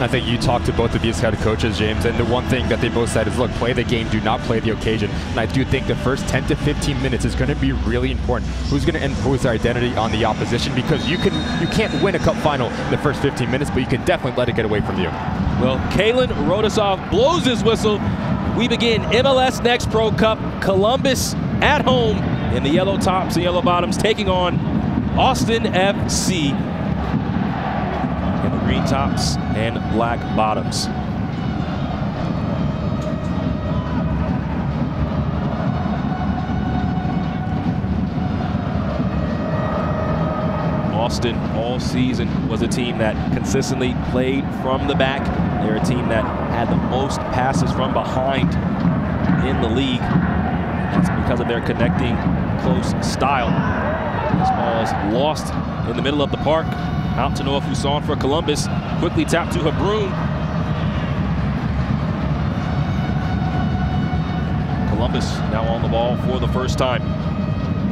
I think you talked to both of these head coaches, James, and the one thing that they both said is, look, play the game, do not play the occasion. And I do think the first 10 to 15 minutes is going to be really important. Who's going to impose their identity on the opposition? Because you can't win a cup final in the first 15 minutes, but you can definitely let it get away from you. Well, Kalen Rodasov blows his whistle. We begin MLS Next Pro Cup. Columbus at home in the yellow tops and yellow bottoms, taking on Austin FC in the green tops and black bottoms. Austin all season was a team that consistently played from the back. They're a team that had the most passes from behind in the league. That's because of their connecting close style. This ball is lost in the middle of the park. Out to Noah Fuson for Columbus. Quickly tapped to Habrun. Columbus now on the ball for the first time.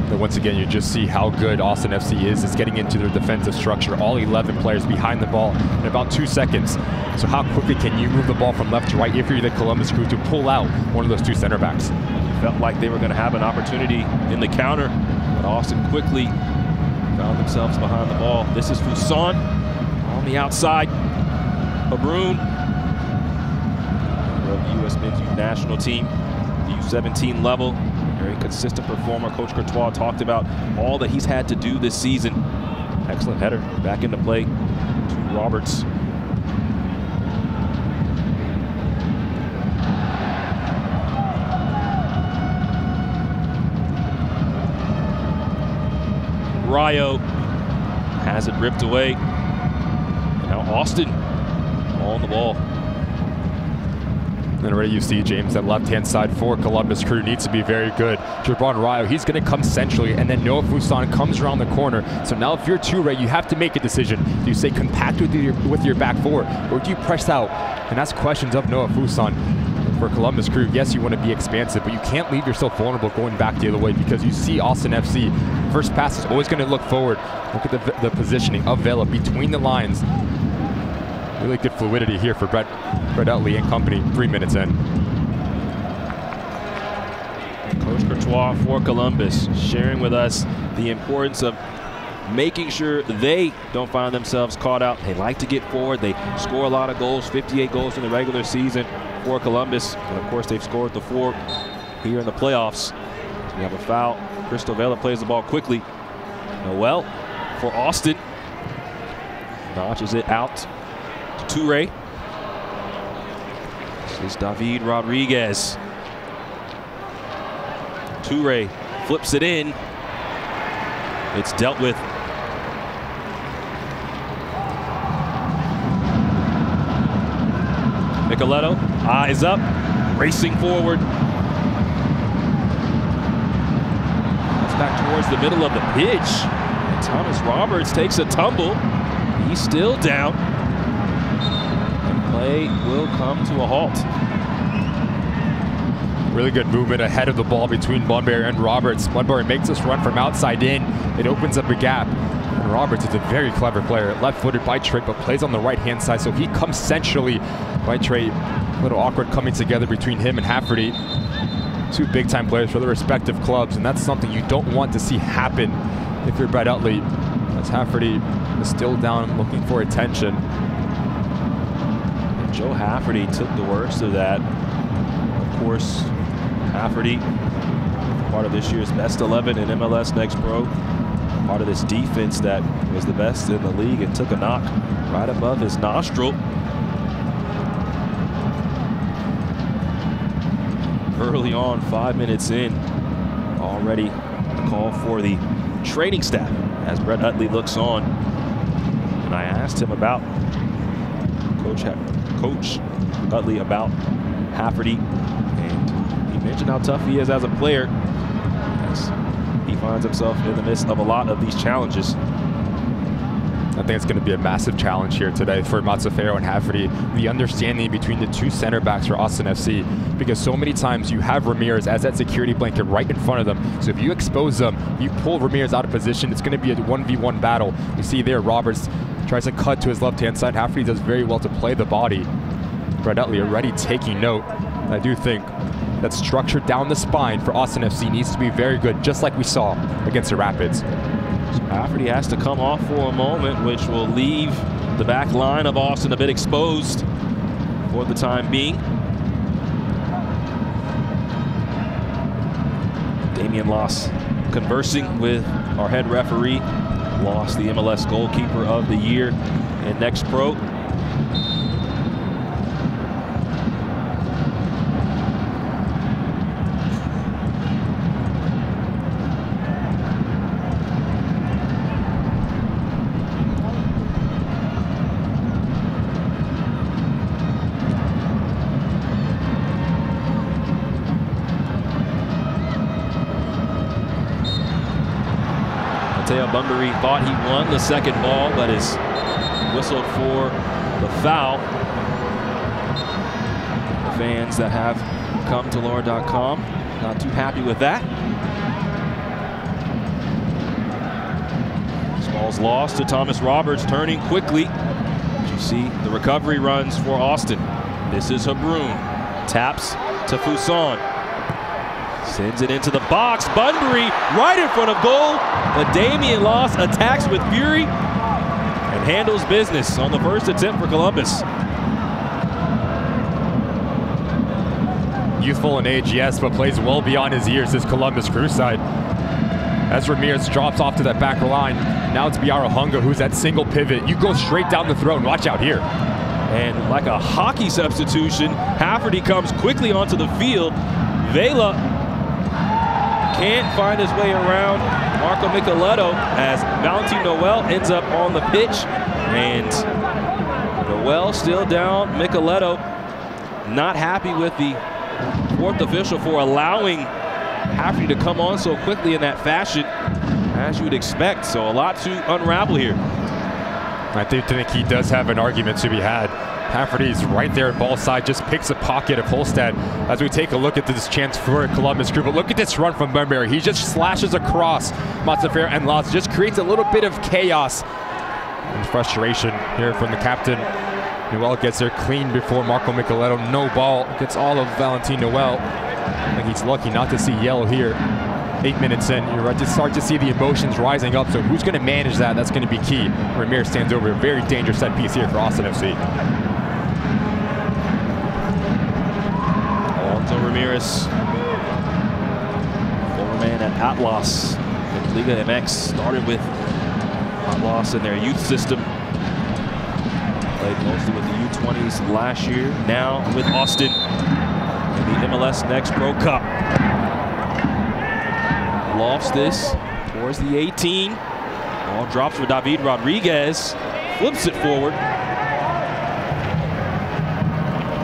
But once again, you just see how good Austin FC is getting into their defensive structure. All 11 players behind the ball in about 2 seconds. So how quickly can you move the ball from left to right if you're the Columbus Crew to pull out one of those two center backs? It felt like they were going to have an opportunity in the counter, but Austin quickly found themselves behind the ball. This is Fuson on the outside. Habrun, the U.S. Men's Youth National Team, the U17 level. Very consistent performer. Coach Courtois talked about all that he's had to do this season. Excellent header back into play to Roberts. Rayo has it ripped away. And now Austin on the ball. And already you see, James, that left-hand side for Columbus Crew needs to be very good. Jabron Rayo, he's going to come centrally, and then Noah Fuson comes around the corner. So now if you're Toure, you have to make a decision. Do you stay compact with your back four, or do you press out? And that's questions of Noah Fuson. For Columbus Crew, yes, you want to be expansive, but you can't leave yourself vulnerable going back the other way, because you see Austin FC, first pass is always going to look forward. Look at the positioning of Vela between the lines. Really good fluidity here for Brett Utley and company 3 minutes in. Coach Courtois for Columbus sharing with us the importance of making sure they don't find themselves caught out. They like to get forward. They score a lot of goals, 58 goals in the regular season for Columbus. And of course, they've scored the 4 here in the playoffs. So we have a foul. Cristo Vela plays the ball quickly. Noel for Austin. Notches it out. Toure. This is David Rodriguez. Toure flips it in. It's dealt with. Nicoletto, eyes up, racing forward. That's back towards the middle of the pitch. And Thomas Roberts takes a tumble. He's still down. Play will come to a halt. Really good movement ahead of the ball between Bunbury and Roberts. Bunbury makes this run from outside in. It opens up a gap. And Roberts is a very clever player. Left-footed by Trey, but plays on the right-hand side. So he comes centrally by Trey. A little awkward coming together between him and Hafferty. Two big-time players for their respective clubs. And that's something you don't want to see happen if you're Brett Utley. As Hafferty is still down looking for attention. Joe Hafferty took the worst of that. Of course, Hafferty, part of this year's best 11 in MLS Next Pro, part of this defense that was the best in the league, and took a knock right above his nostril. Early on, 5 minutes in, already a call for the training staff as Brett Utley looks on. And I asked him about Coach Utley about Hafferty, and he mentioned how tough he is as a player as he finds himself in the midst of a lot of these challenges. I think it's going to be a massive challenge here today for Mazzaferro and Hafferty. The understanding between the two center backs for Austin FC, because so many times you have Ramirez as that security blanket right in front of them. So if you expose them, you pull Ramirez out of position, it's going to be a 1v1 battle. You see there Roberts Tries to cut to his left-hand side. Hafferty does very well to play the body. Brett Utley already taking note. I do think that structure down the spine for Austin FC needs to be very good, just like we saw against the Rapids. Hafferty has to come off for a moment, which will leave the back line of Austin a bit exposed for the time being. Damian Loss conversing with our head referee. Lost the MLS goalkeeper of the year in Next Pro. Bunbury thought he won the second ball, but is whistled for the foul. The fans that have come to Lord.com not too happy with that. This ball's lost to Thomas Roberts, turning quickly. As you see, the recovery runs for Austin. This is Habroon. Taps to Fuson. Sends it into the box. Bunbury right in front of goal. But Damian Loss attacks with fury and handles business on the first attempt for Columbus. Youthful in age, yes, but plays well beyond his years, this Columbus Crew side. As Ramirez drops off to that back line, now it's Biarahunga who's that single pivot. You go straight down the throat and watch out here. And like a hockey substitution, Hafferty comes quickly onto the field. Vela can't find his way around Marco Micheletto as Valentin Noel ends up on the pitch. And Noel still down. Micheletto not happy with the fourth official for allowing Hafferty to come on so quickly in that fashion, as you would expect. So a lot to unravel here. I do think he does have an argument to be had. Hafferty's right there at ball side, just picks a pocket of Holstad as we take a look at this chance for Columbus Crew. But look at this run from Bunbury. He just slashes across Matsufair and Lots, just creates a little bit of chaos and frustration here from the captain. Noel gets there clean before Marco Micheletto. No ball, gets all of Valentin Noel. I think he's lucky not to see yellow here. 8 minutes in, you're right to start to see the emotions rising up. So who's going to manage that? That's going to be key. Ramirez stands over a very dangerous set piece here for Austin FC. Ramirez, former man at Atlas in Liga MX, started with Atlas in their youth system. Played mostly with the U20s last year, now with Austin in the MLS Next Pro Cup. Lofts this towards the 18. Ball drops for David Rodriguez, flips it forward.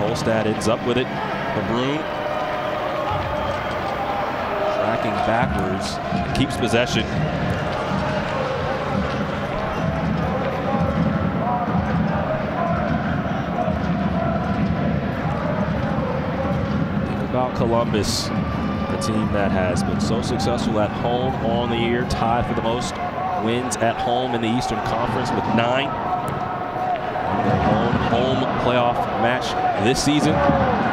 Holstad ends up with it. Habroon tracking backwards and keeps possession. Think about Columbus, a team that has been so successful at home on the year, tied for the most wins at home in the Eastern Conference with 9. Their own home playoff match this season.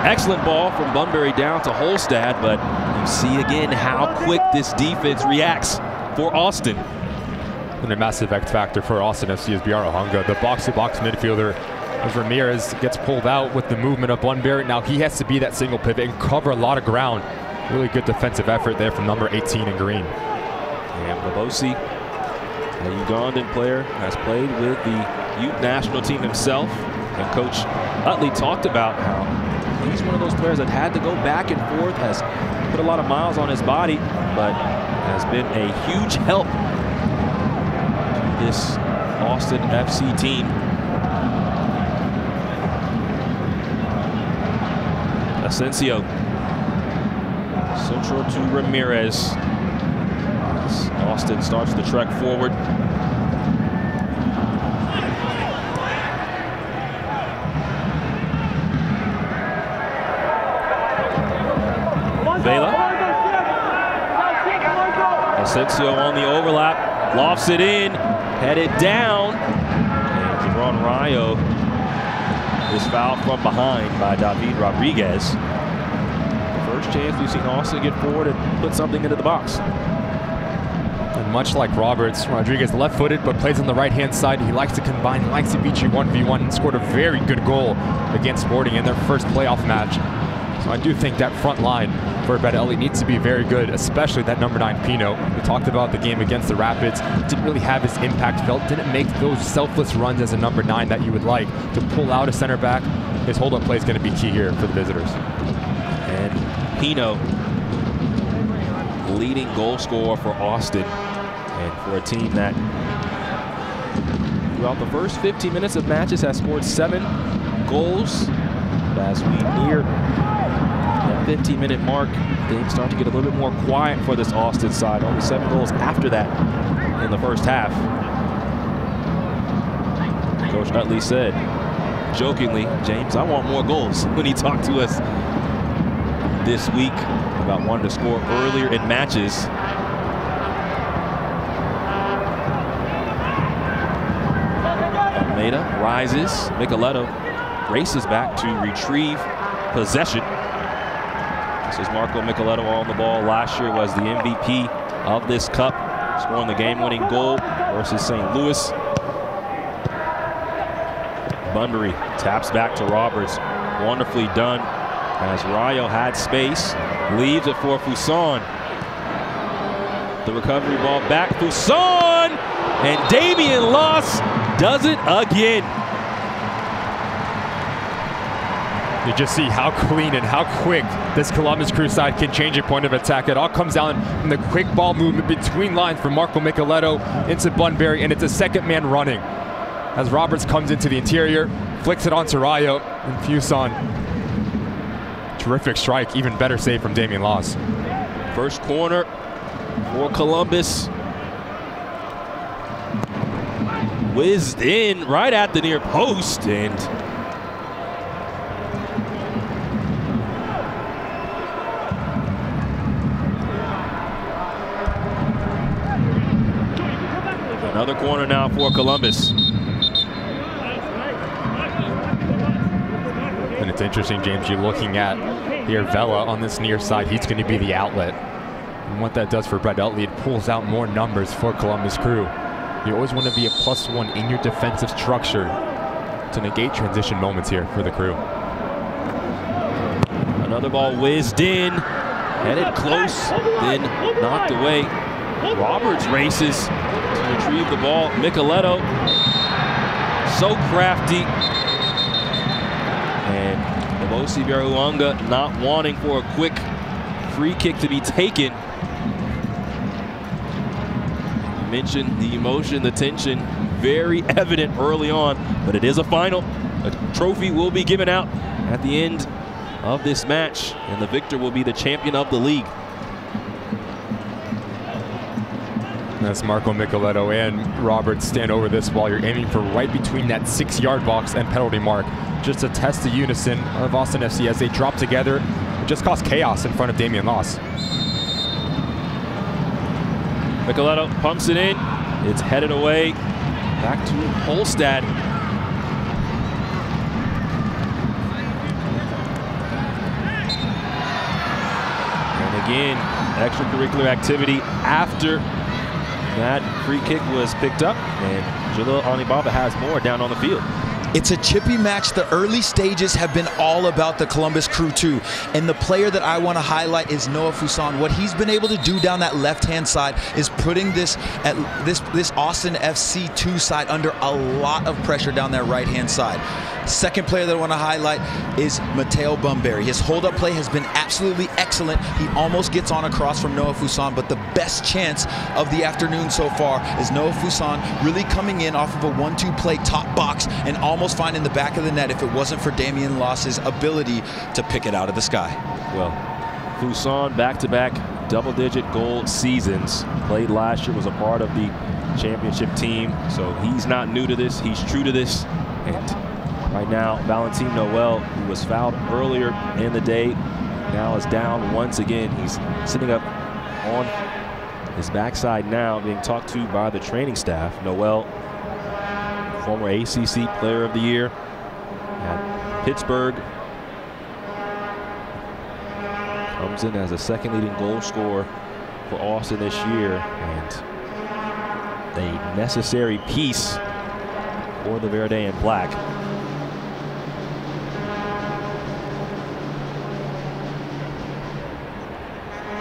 Excellent ball from Bunbury down to Holstad, but you see again how quick this defense reacts for Austin. And a massive X factor for Austin FC is Biarahunga, the box-to-box midfielder. As Ramirez gets pulled out with the movement of Bunbury, now he has to be that single pivot and cover a lot of ground. Really good defensive effort there from number 18 in green. And Babosi, a Ugandan player, has played with the youth national team himself, and Coach Utley talked about how he's one of those players that had to go back and forth, has put a lot of miles on his body, but has been a huge help to this Austin FC team. Asensio, central to Ramirez. As Austin starts the trek forward. Vela. Asensio on the overlap, lofts it in, headed down. And Rayo is fouled from behind by David Rodriguez. The first chance we've seen Austin get forward and put something into the box. And much like Roberts, Rodriguez left-footed but plays on the right-hand side. He likes to combine, likes to beat you 1v1, and scored a very good goal against Sporting in their first playoff match. So I do think that front line for Bredelli needs to be very good, especially that number 9 Pino. We talked about the game against the Rapids. Didn't really have his impact felt, didn't make those selfless runs as a number 9 that you would like. To pull out a center back, his hold-up play is going to be key here for the visitors. And Pino, leading goal scorer for Austin, and for a team that throughout the first 15 minutes of matches has scored 7 goals. But as we near that 15-minute mark, things start to get a little bit more quiet for this Austin side. Only 7 goals after that in the first half. Coach Utley said, jokingly, James, I want more goals, when he talked to us this week about wanting to score earlier in matches. Almeida rises. Micheletto races back to retrieve possession. This is Marco Micheletto on the ball. Last year was the MVP of this cup, scoring the game-winning goal versus St. Louis. Bunbury taps back to Roberts. Wonderfully done as Rayo had space. Leaves it for Fuson. The recovery ball back. Fuson! And Damian Loss does it again. You just see how clean and how quick this Columbus Crew side can change a point of attack. It all comes down from the quick ball movement between lines from Marco Micheletto into Bunbury, and it's a second man running. As Roberts comes into the interior, flicks it onto Rayo, and Fuson. Terrific strike, even better save from Damian Loss. First corner for Columbus. Whizzed in right at the near post, and another corner now for Columbus. And it's interesting, James, you're looking at here Vela on this near side. He's going to be the outlet. And what that does for Bredelli, it pulls out more numbers for Columbus Crew. You always want to be a +1 in your defensive structure to negate transition moments here for the Crew. Another ball whizzed in, headed close, then knocked away. Roberts races to retrieve the ball. Micheletto, so crafty. And Ebosi Biaruanga not wanting for a quick free kick to be taken. You mentioned the emotion, the tension, very evident early on, but it is a final. A trophy will be given out at the end of this match, and the victor will be the champion of the league. That's Marco Micheletto and Roberts stand over this ball. You're aiming for right between that 6-yard box and penalty mark. Just to test the unison of Austin FC as they drop together. It just caused chaos in front of Damian Loss. Micheletto pumps it in. It's headed away. Back to Holstad. And again, extracurricular activity after that free kick was picked up, and Jalil Anibaba has more down on the field. It's a chippy match. The early stages have been all about the Columbus Crew too. And the player that I want to highlight is Noah Fuson. What he's been able to do down that left-hand side is putting this Austin FC 2 side under a lot of pressure down their right-hand side. Second player that I want to highlight is Mateo Bunbury. His hold-up play has been absolutely excellent. He almost gets on across from Noah Fuson, but the best chance of the afternoon so far is Noah Fuson really coming in off of a 1-2 play top box and almost finding the back of the net if it wasn't for Damian Loss's ability to pick it out of the sky. Well, Fuson back-to-back double-digit goal seasons. Played last year, was a part of the championship team, so he's not new to this. He's true to this. And right now, Valentin Noel, who was fouled earlier in the day, now is down once again. He's sitting up on his backside now, being talked to by the training staff. Noel former ACC Player of the Year at Pittsburgh. Comes in as a second leading goal scorer for Austin this year, and a necessary piece for the Verde and Black.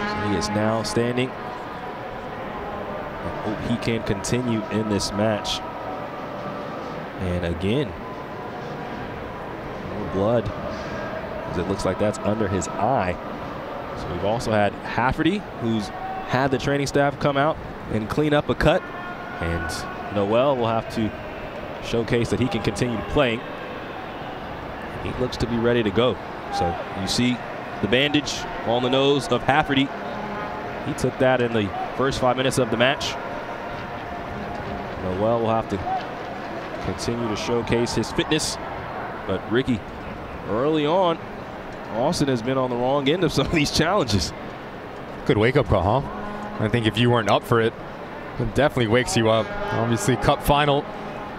So he is now standing. I hope he can continue in this match. And again, more blood, as it looks like that's under his eye. So we've also had Hafferty, who's had the training staff come out and clean up a cut. And Noel will have to showcase that he can continue playing. He looks to be ready to go. So you see the bandage on the nose of Hafferty. He took that in the first 5 minutes of the match. Noel will have to continue to showcase his fitness. But Ricky, early on, Austin has been on the wrong end of some of these challenges. Good wake-up call, huh? I think if you weren't up for it, it definitely wakes you up. Obviously, cup final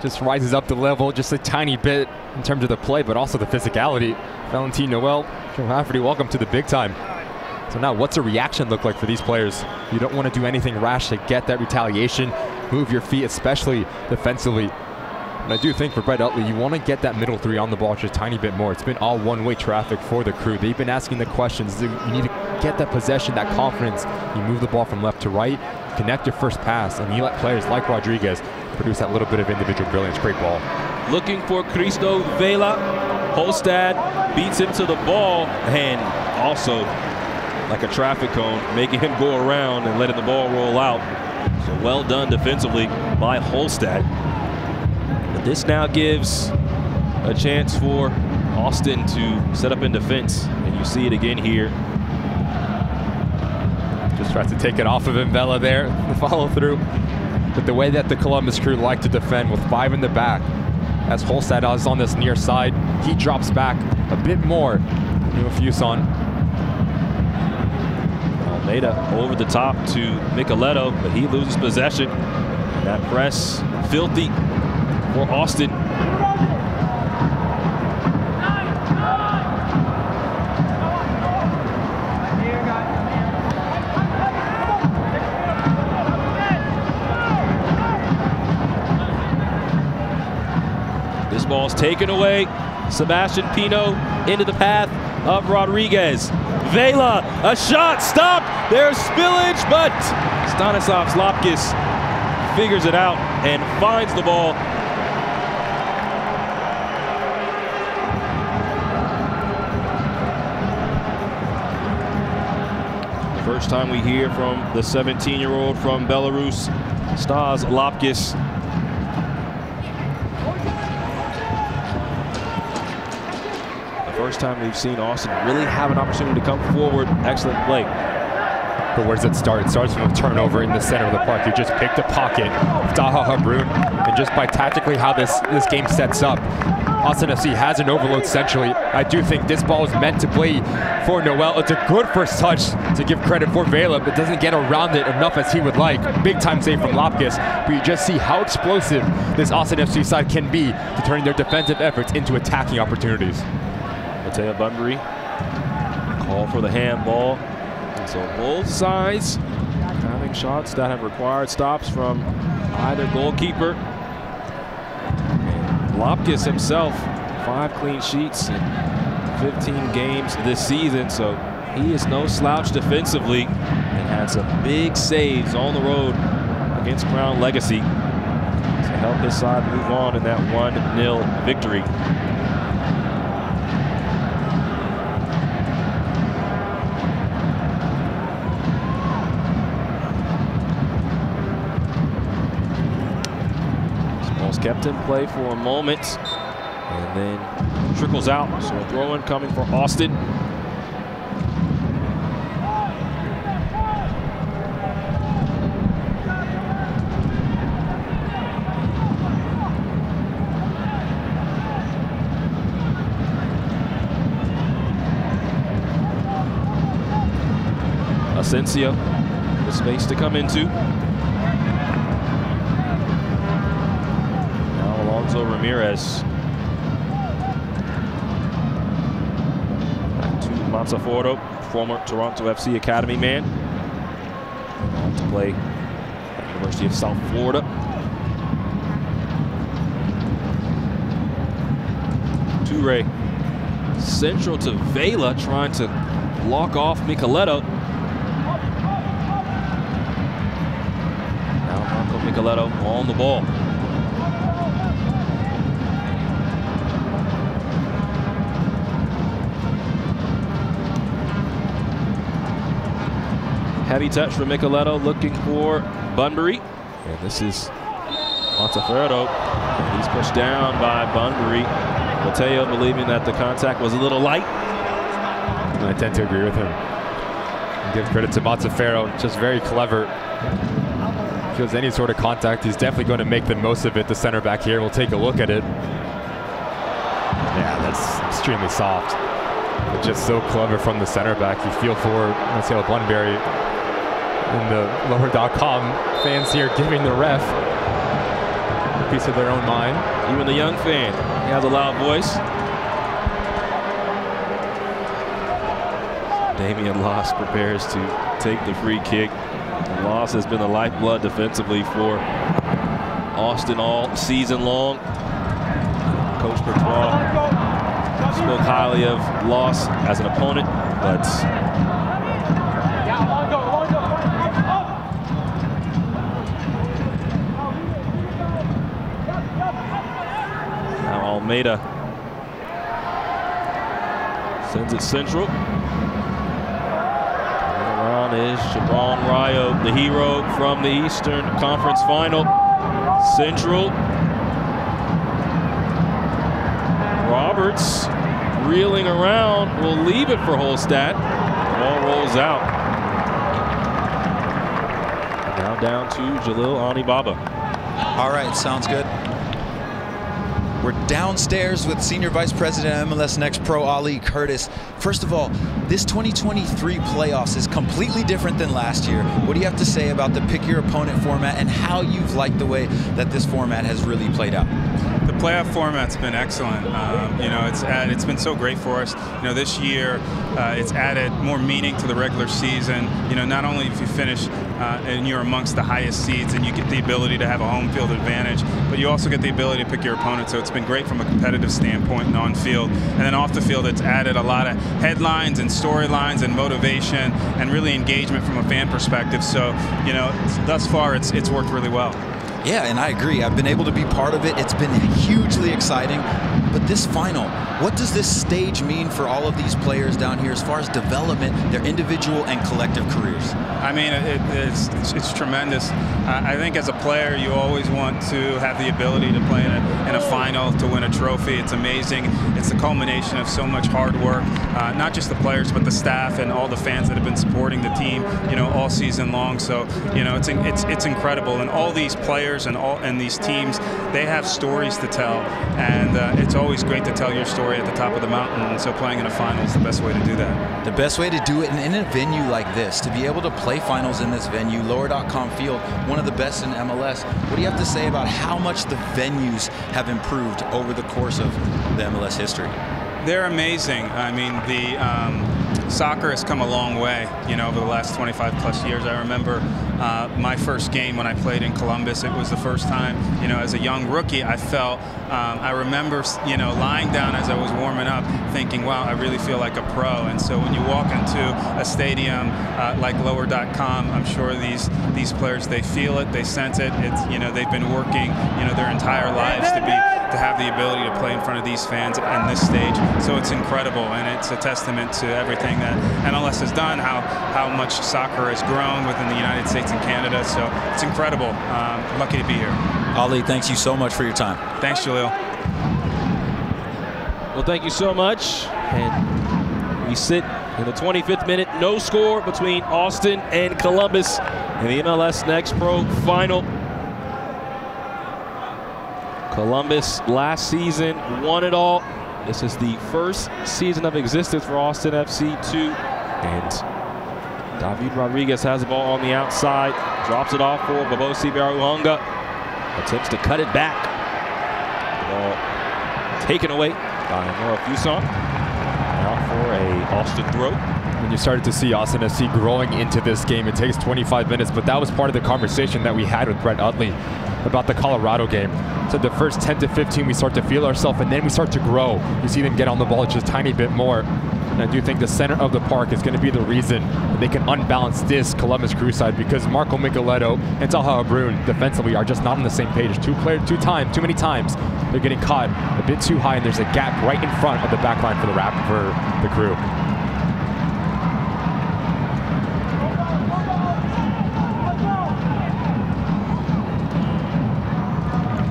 just rises up the level just a tiny bit in terms of the play, but also the physicality. Valentin Noel, Joe Hafferty, welcome to the big time. So now what's a reaction look like for these players? You don't want to do anything rash to get that retaliation, move your feet, especially defensively. And I do think for Brett Utley, you want to get that middle three on the ball just a tiny bit more. It's been all one-way traffic for the Crew. They've been asking the questions. You need to get that possession, that confidence. You move the ball from left to right, connect your first pass, and you let players like Rodriguez produce that little bit of individual brilliance. Great ball. Looking for Cristo Vela. Holstad beats him to the ball, and also like a traffic cone, making him go around and letting the ball roll out. So well done defensively by Holstad. But this now gives a chance for Austin to set up in defense, and you see it again here. Just tries to take it off of him, Vela there, the follow through. But the way that the Columbus Crew like to defend with 5 in the back, as Holstad is on this near side, he drops back a bit more. Fuson. Almeida over the top to Micheletto, but he loses possession. And that press, filthy for Austin. This ball's taken away. Sebastian Pino into the path of Rodriguez. Vela, a shot, stopped. There's spillage, but Stanislav Slapkis figures it out and finds the ball. The first time we hear from the 17-year-old from Belarus, Stas Lapkis. First time we've seen Austin really have an opportunity to come forward. Excellent play. But where does it start? It starts from a turnover in the center of the park. You just picked a pocket, Taha Habrun, and just by tactically how this game sets up, Austin FC has an overload centrally. I do think this ball is meant to play for Noel. It's a good first touch to give credit for Vela, but doesn't get around it enough as he would like. Big time save from Lapkis. But you just see how explosive this Austin FC side can be to turn their defensive efforts into attacking opportunities. Mateo Bunbury, call for the handball. And so both sides having shots that have required stops from either goalkeeper. And Lapkis himself, 5 clean sheets in 15 games this season, so he is no slouch defensively and had some big saves on the road against Crown Legacy to help his side move on in that 1-0 victory. Kept in play for a moment and then trickles out. So a throw-in coming for Austin. Asensio, the space to come into. Enzo Ramirez. Back to Montefiore, former Toronto FC Academy man. On to play at University of South Florida. Toure central to Vela, trying to block off Micheletto. Now Marco Micheletto on the ball. Heavy touch for Micheletto, looking for Bunbury. And this is Montefiore. He's pushed down by Bunbury. Mateo believing that the contact was a little light. I tend to agree with him. Give credit to Montefiore, just very clever. If feels any sort of contact, he's definitely going to make the most of it. The center back here, we'll take a look at it. Yeah, that's extremely soft. But just so clever from the center back. You feel for Mateo Bunbury. And the lower.com fans here giving the ref a piece of their own mind. Even the young fan, he has a loud voice. Damian Loss prepares to take the free kick. And Loss has been the lifeblood defensively for Austin all season long. Coach Courtois spoke highly of Loss as an opponent, but Almeida sends it central. And around is Jabron Rayo, the hero from the Eastern Conference Final. Central. Roberts reeling around, will leave it for Holstad. Ball rolls out. Now down to Jalil Anibaba. All right, sounds good. We're downstairs with Senior Vice President MLS Next Pro Ali Curtis. First of all, this 2023 playoffs is completely different than last year. What do you have to say about the pick your opponent format and how you've liked the way that this format has really played out? The playoff format's been excellent. You know, it's been so great for us. You know, this year it's added more meaning to the regular season. You know, not only if you finish and you're amongst the highest seeds and you get the ability to have a home field advantage, but you also get the ability to pick your opponent. So it's been great from a competitive standpoint and on field. And then off the field, it's added a lot of headlines and storylines and motivation and really engagement from a fan perspective. So, you know, thus far it's worked really well. Yeah, and I agree. I've been able to be part of it. It's been hugely exciting. But this final, what does this stage mean for all of these players down here as far as development, their individual and collective careers? I mean, it's tremendous. I think as a player, you always want to have the ability to play in a final, to win a trophy. It's amazing. It's the culmination of so much hard work, not just the players, but the staff and all the fans that have been supporting the team, you know, all season long. So, you know, it's incredible. And all these players and these teams, they have stories to tell, and it's always great to tell your story at the top of the mountain, and so playing in a final is the best way to do that. The best way to do it in a venue like this, to be able to play finals in this venue, lower.com field, one of the best in MLS. What do you have to say about how much the venues have improved over the course of the MLS history? They're amazing. I mean, the soccer has come a long way, you know, over the last 25 plus years. I remember my first game when I played in Columbus. It was the first time, you know, as a young rookie, I felt, I remember, you know, lying down as I was warming up thinking, wow, I really feel like a pro. And so when you walk into a stadium like lower.com, I'm sure these players, they feel it, they sense it. It's, you know, they've been working, you know, their entire lives to have the ability to play in front of these fans on this stage. So it's incredible, and it's a testament to everything that MLS has done, how much soccer has grown within the United States and Canada. So it's incredible. Lucky to be here. Ali, thanks you so much for your time. Thanks, Jalil. Well, thank you so much. And we sit in the 25th minute, no score between Austin and Columbus in the MLS Next Pro Final. Columbus last season won it all. This is the first season of existence for Austin FC 2. And David Rodriguez has the ball on the outside, drops it off for Babosi Baruhanga. Attempts to cut it back. The taken away by Noah Fuson. Out for a Austin throw. And you started to see Austin FC growing into this game. It takes 25 minutes, but that was part of the conversation that we had with Brett Utley about the Colorado game. So the first 10 to 15, we start to feel ourselves, and then we start to grow. You see them get on the ball just a tiny bit more. And I do think the center of the park is going to be the reason that they can unbalance this Columbus Crew side, because Marco Micheletto and Talha Abrun defensively are just not on the same page. Too many times they're getting caught a bit too high, and there's a gap right in front of the back line for the Crew.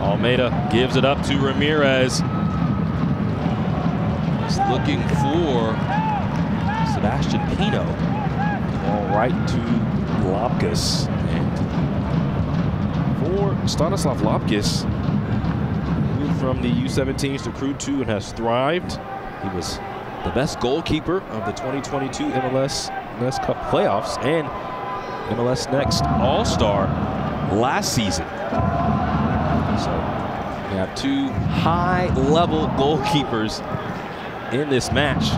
Almeida gives it up to Ramirez. He's looking for Sebastian Pino. Ball right to Lopkis. And for Stanislav Lopkis, moved from the U17s to Crew 2 and has thrived. He was the best goalkeeper of the 2022 MLS Cup playoffs and MLS Next All-Star last season. So we have two high-level goalkeepers in this match.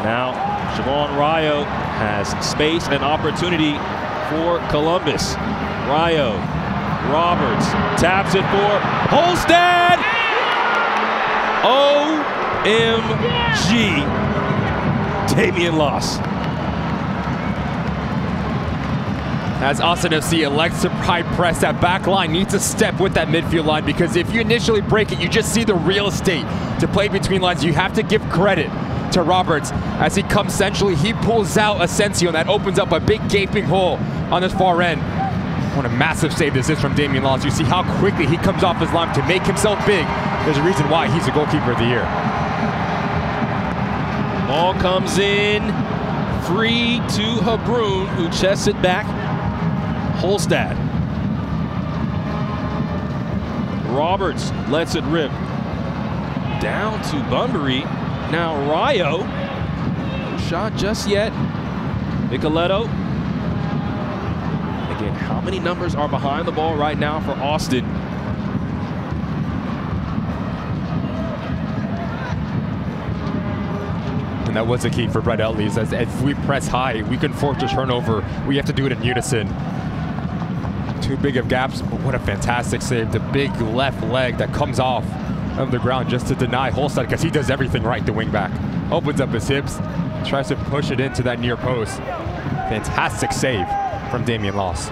Now Siobhan Rayo has space and opportunity for Columbus. Rayo, Roberts taps it for Holstad. OMG, Damian Loss. As Austin FC elects to high press, that back line needs to step with that midfield line, because if you initially break it, you just see the real estate to play between lines. You have to give credit to Roberts. As he comes centrally, he pulls out Asensio, and that opens up a big gaping hole on this far end. What a massive save this is from Damian Loss. You see how quickly he comes off his line to make himself big. There's a reason why he's the goalkeeper of the year. Ball comes in, free to Abrun, who chests it back. Holstad. Roberts lets it rip. Down to Bunbury. Now Rayo. No shot just yet. Micheletto. Again, how many numbers are behind the ball right now for Austin? And that was the key for Brett Utley. As if we press high, we can force a turnover. We have to do it in unison. Too big of gaps, but what a fantastic save. The big left leg that comes off of the ground just to deny Holstad, because he does everything right, the wing back. Opens up his hips, tries to push it into that near post. Fantastic save from Damian Loss.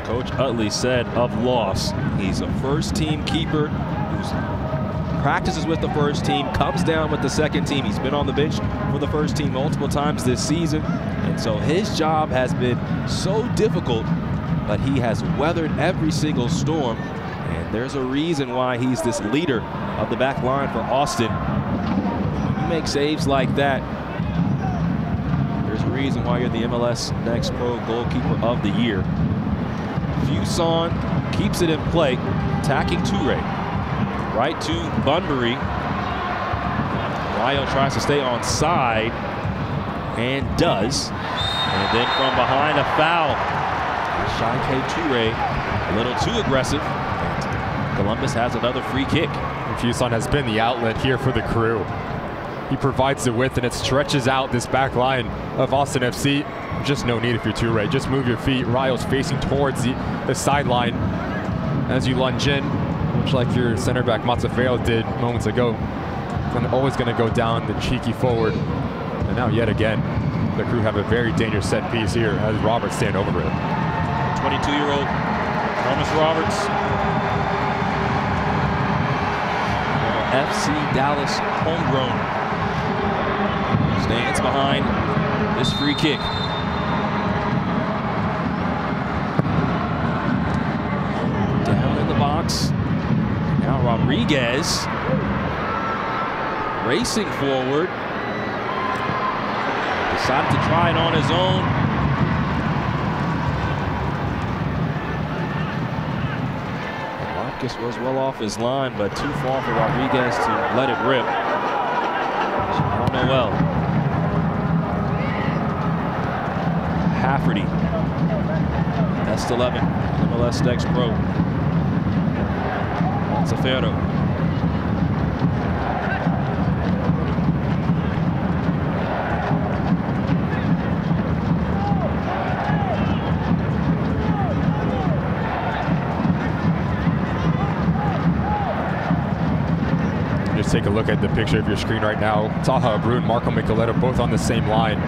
Coach Utley said of Loss, he's a first-team keeper who's practices with the first team, comes down with the second team. He's been on the bench for the first team multiple times this season. And so his job has been so difficult, but he has weathered every single storm. And there's a reason why he's this leader of the back line for Austin. When you make saves like that, there's a reason why you're the MLS Next Pro Goalkeeper of the Year. Fuson keeps it in play, attacking Toure. Right to Bunbury. Rayo tries to stay on side and does. And then from behind, a foul. Shai Toure a little too aggressive. And Columbus has another free kick. And Fuson has been the outlet here for the Crew. He provides the width, and it stretches out this back line of Austin FC. Just no need if you're Toure. Just move your feet. Rayo's facing towards the sideline as you lunge in. Much like your center back Matsafeo did moments ago. Always going to go down the cheeky forward. And now yet again, the Crew have a very dangerous set piece here as Roberts stand over it. 22-year-old Thomas Roberts. FC Dallas homegrown. Stands behind this free kick. Down in the box. Now Rodriguez racing forward. Decided to try it on his own. Marcus was well off his line, but too far for Rodriguez to let it rip. Noel. Hafferty. Best 11. MLS Next Pro. Montefiore. Just take a look at the picture of your screen right now. Taha Abru and Marco Micheletto both on the same line.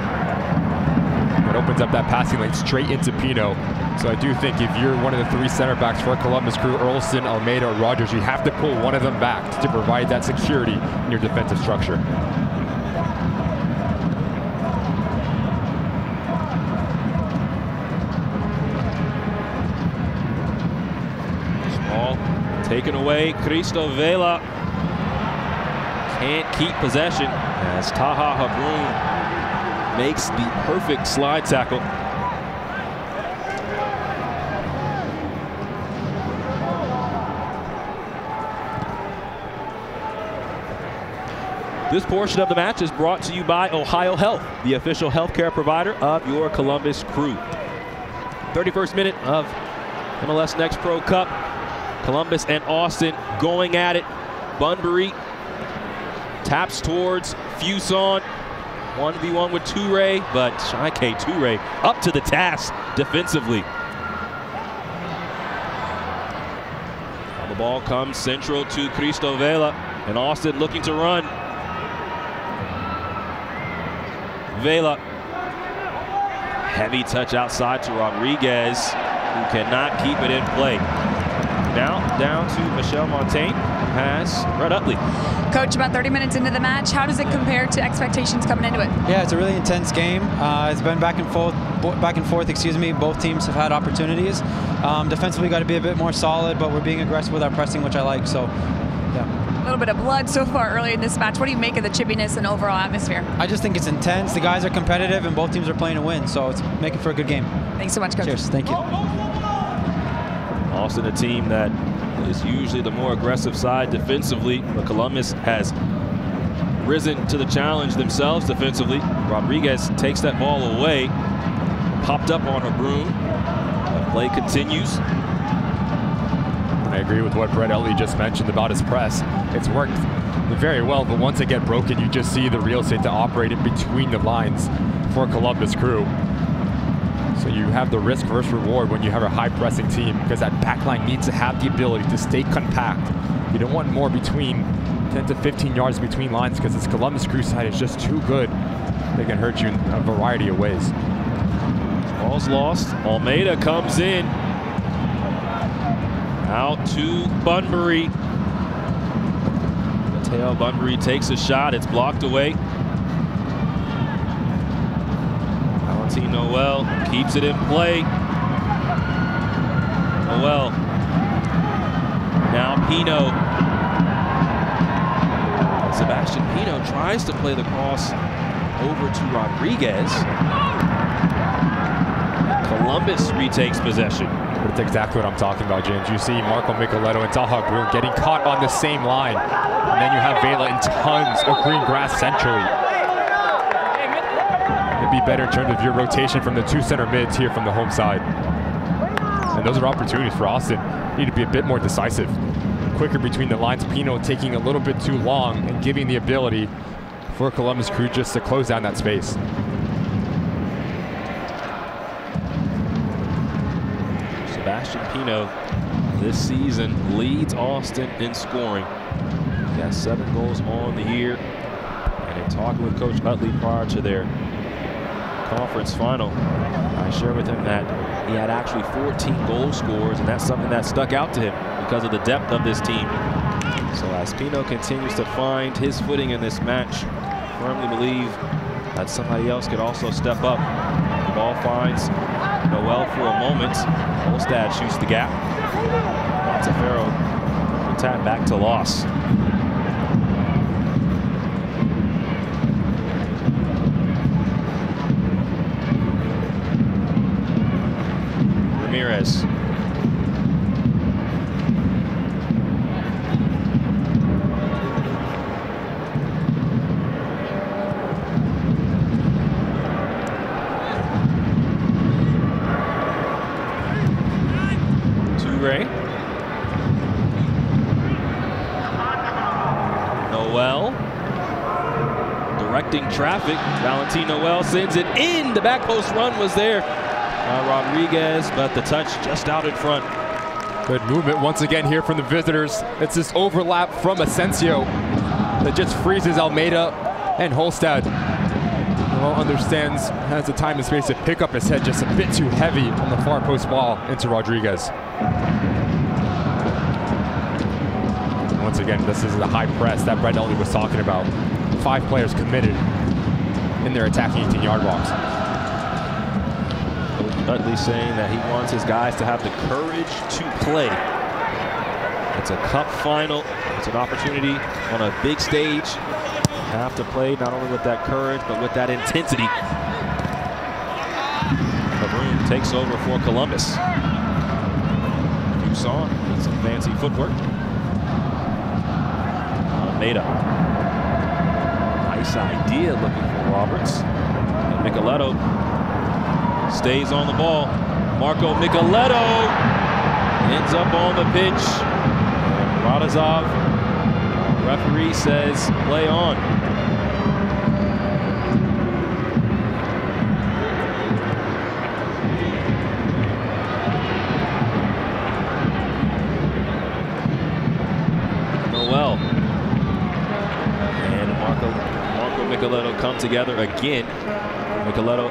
It opens up that passing lane straight into Pino. So I do think if you're one of the three center backs for Columbus Crew, Earlston, Almeida, or Rogers, you have to pull one of them back to provide that security in your defensive structure. Ball taken away. Cristo Vela can't keep possession as Taha Habrun makes the perfect slide tackle. This portion of the match is brought to you by Ohio Health, the official healthcare provider of your Columbus Crew. 31st minute of MLS Next Pro Cup. Columbus and Austin going at it. Bunbury taps towards Fuson. 1v1 with Toure, but Shaike Toure up to the task defensively. Now the ball comes central to Cristo Vela, and Austin looking to run. Vela, heavy touch outside to Rodriguez, who cannot keep it in play. Now down to Michelle Montaigne, who has Brett Utley. Coach, about 30 minutes into the match, how does it compare to expectations coming into it? Yeah, it's a really intense game. It's been back and forth, excuse me. Both teams have had opportunities. Defensively, got to be a bit more solid, but we're being aggressive with our pressing, which I like. So, yeah. A little bit of blood so far early in this match. What do you make of the chippiness and overall atmosphere? I just think it's intense. The guys are competitive, and both teams are playing to win. So it's making for a good game. Thanks so much, Coach. Cheers. Thank you. Austin, a team that is usually the more aggressive side defensively, but Columbus has risen to the challenge themselves defensively. Rodriguez takes that ball away, popped up on Habrun. The play continues. I agree with what Brett Utley just mentioned about his press. It's worked very well, but once it gets broken, you just see the real estate to operate in between the lines for Columbus Crew. So you have the risk versus reward when you have a high pressing team, because that back line needs to have the ability to stay compact. You don't want more between 10 to 15 yards between lines, because this Columbus Crew side is just too good. They can hurt you in a variety of ways. Ball's lost. Almeida comes in. Out to Bunbury. Mateo Bunbury takes a shot. It's blocked away. Noel keeps it in play. Noel. Now Pino. Sebastian Pino tries to play the cross over to Rodriguez. Columbus retakes possession. But it's exactly what I'm talking about, James. You see Marco Micheletto and Taha Abru getting caught on the same line. And then you have Vela in tons of green grass centrally. Be better in terms of your rotation from the two center mids here from the home side. And those are opportunities for Austin. You need to be a bit more decisive. Quicker between the lines. Pino taking a little bit too long and giving the ability for Columbus Crew just to close down that space. Sebastian Pino this season leads Austin in scoring. He got 7 goals on the year. And in talking with Coach Utley prior to their conference final, I shared with him that he had actually 14 goal scorers, and that's something that stuck out to him because of the depth of this team. So as Pino continues to find his footing in this match, firmly believe that somebody else could also step up. The ball finds Noel for a moment. Olstad shoots the gap. Montefiore will tap back to loss. Ramirez. Toure. Noel directing traffic. Valentin Noel sends it in. The back post run was there by Rodriguez, but the touch just out in front. Good movement once again here from the visitors. It's this overlap from Asensio that just freezes Almeida, and Holstad well understands, has the time and space to pick up his head, just a bit too heavy on the far post ball into Rodriguez. Once again, this is the high press that Brett Elliott was talking about. 5 players committed in their attacking 18-yard box. Dudley saying that he wants his guys to have the courage to play. It's a cup final. It's an opportunity on a big stage. You have to play not only with that courage, but with that intensity. Cameroon takes over for Columbus. Toussaint with some fancy footwork. Almeida. Nice idea looking for Roberts. And Micheletto stays on the ball. Marco Micheletto ends up on the pitch. Radazov, referee says play on. Noel and Marco Micheletto come together again. Micheletto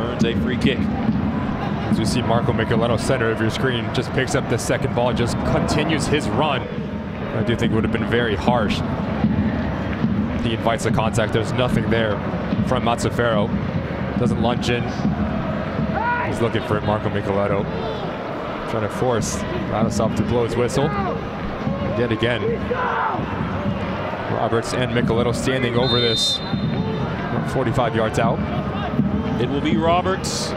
earns a free kick. As we see Marco Micheletto, center of your screen, just picks up the second ball, just continues his run. I do think it would have been very harsh. He invites the contact. There's nothing there from Mazzaferro. Doesn't lunge in. He's looking for it, Marco Micheletto. Trying to force Radosov to blow his whistle. And yet again, Roberts and Micheletto standing over this. 45 yards out. It will be Roberts.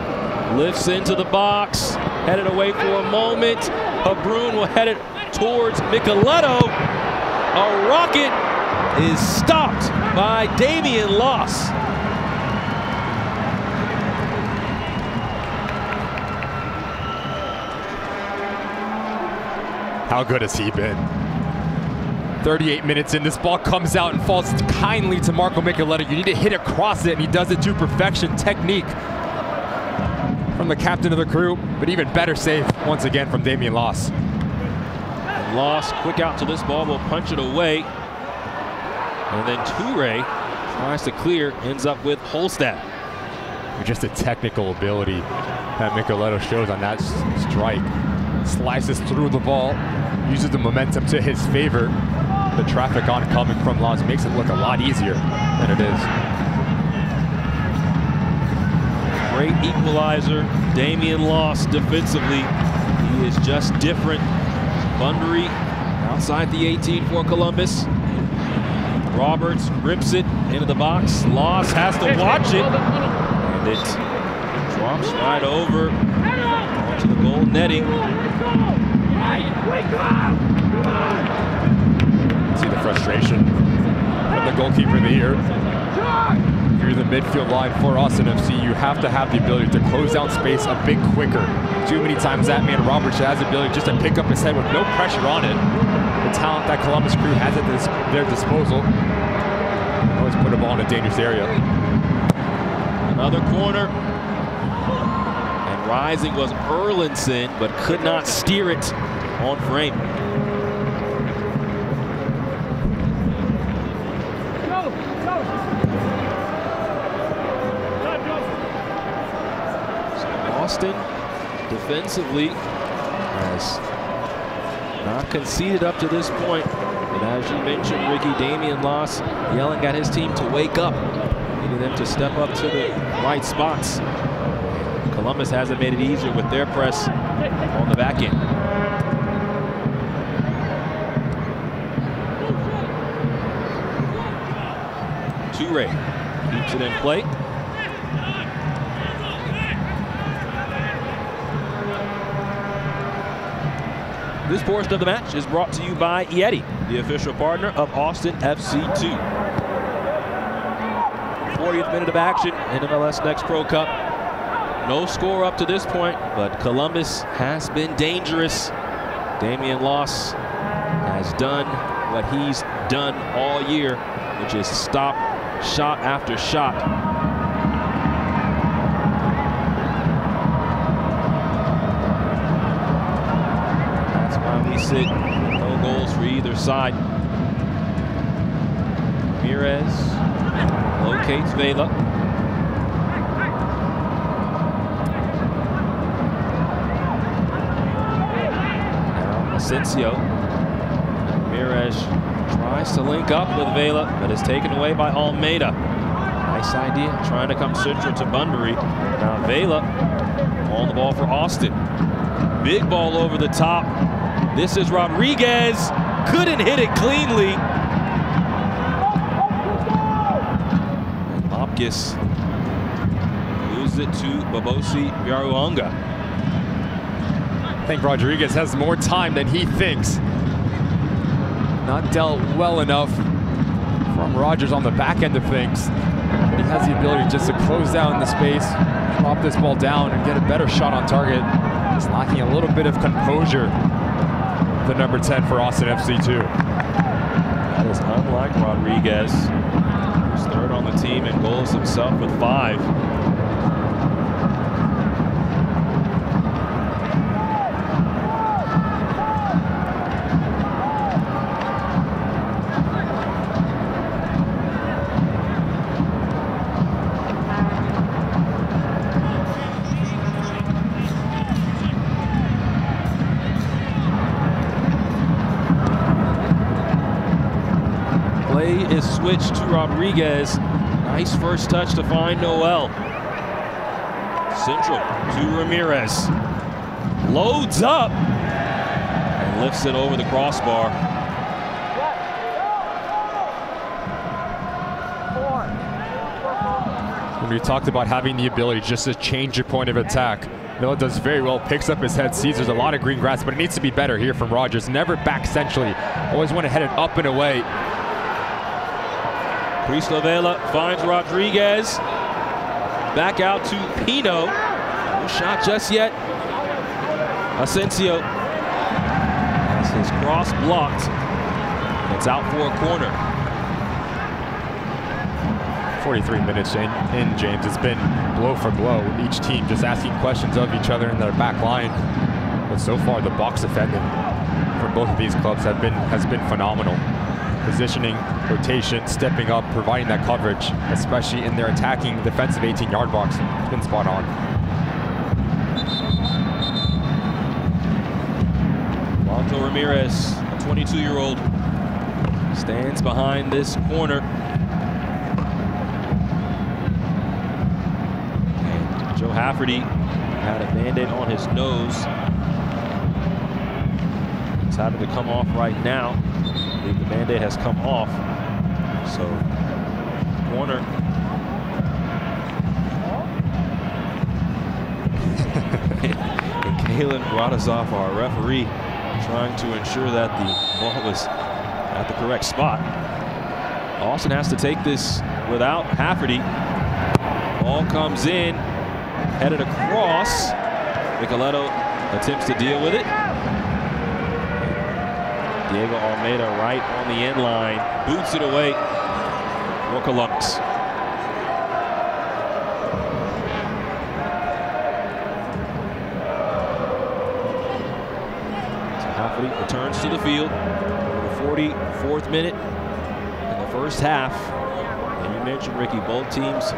Lifts into the box. Headed away for a moment. Habrun will head it towards Micheletto. A rocket is stopped by Damian Loss. How good has he been? 38 minutes in, this ball comes out and falls kindly to Marco Micheletto. You need to hit across it, and he does it to perfection. Technique from the captain of the crew, but even better save once again from Damian Loss. And Loss, quick out to this ball, will punch it away. And then Toure tries to clear, ends up with Holstad. Just the technical ability that Micheletto shows on that strike. Slices through the ball, uses the momentum to his favor. The traffic oncoming from Loss makes it look a lot easier than it is. Great equalizer. Damian Loss defensively. He is just different. Bunbury outside the 18 for Columbus. Roberts rips it into the box. Loss has to watch it. And it drops right over onto the goal netting. See the frustration from the goalkeeper here. You're the midfield line for Austin FC. You have to have the ability to close down space a bit quicker. Too many times that man Roberts has the ability just to pick up his head with no pressure on it. The talent that Columbus Crew has at their disposal. Always put a ball in a dangerous area. Another corner. And rising was Erlinson, but could not steer it on frame. Austin defensively has not conceded up to this point. But as you mentioned, Ricky, Damian Loss yelling at his team to wake up, needing them to step up to the right spots. Columbus hasn't made it easier with their press on the back end. Toure keeps it in play. This portion of the match is brought to you by Yeti, the official partner of Austin FC2. 40th minute of action in MLS Next Pro Cup. No score up to this point, but Columbus has been dangerous. Damian Loss has done what he's done all year, which is stop shot after shot. That's why we sit no goals for either side. Ramirez locates Vela. Now Asensio. Ramirez tries to link up with Vela, but is taken away by Almeida. Nice idea, trying to come central to Bunbury. Now Vela on the ball for Austin. Big ball over the top. This is Rodriguez. Couldn't hit it cleanly. And Lopkis loses it to Babosi Biaruanga. I think Rodriguez has more time than he thinks. Not dealt well enough from Rogers on the back end of things. But he has the ability just to close down the space, drop this ball down, and get a better shot on target. Just lacking a little bit of composure. The number 10 for Austin FC too. That is unlike Rodriguez, who's third on the team in goals himself with 5. Is switched to Rodriguez. Nice first touch to find Noel. Central to Ramirez. Loads up and lifts it over the crossbar. When we talked about having the ability just to change your point of attack, Vela does very well, picks up his head, sees there's a lot of green grass, but it needs to be better here from Rogers. Never back centrally. Always want to head it up and away. Cristo Vela finds Rodriguez. Back out to Pino. No shot just yet. Asensio has his cross blocked. It's out for a corner. 43 minutes in, James. It's been blow for blow. Each team just asking questions of each other in their back line. But so far, the box defending from both of these clubs has been phenomenal. Positioning, rotation, stepping up, providing that coverage, especially in their attacking defensive 18-yard box. It's been spot on. Juanjo Ramirez, a 22-year-old, stands behind this corner. And Joe Hafferty had a Band-Aid on his nose. It's having to come off right now. I believe the Band-Aid has come off. So, corner. And Kalen Radazov, our referee, trying to ensure that the ball was at the correct spot. Austin has to take this without Hafferty. Ball comes in, headed across. Nicoletto attempts to deal with it. Diego Almeida right on the end line, boots it away for Columbus. So Hafferty returns to the field for the 44th minute in the first half. And you mentioned, Ricky, both teams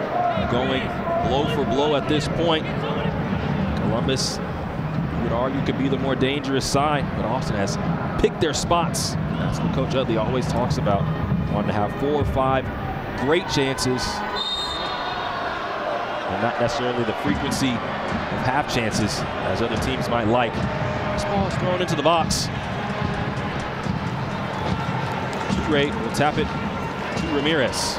going blow for blow at this point. Columbus, you would argue, could be the more dangerous side, but Austin has pick their spots. That's what Coach Utley always talks about. Wanting to have 4 or 5 great chances, and not necessarily the frequency of half chances as other teams might like. This ball is thrown into the box. Toure will tap it to Ramirez.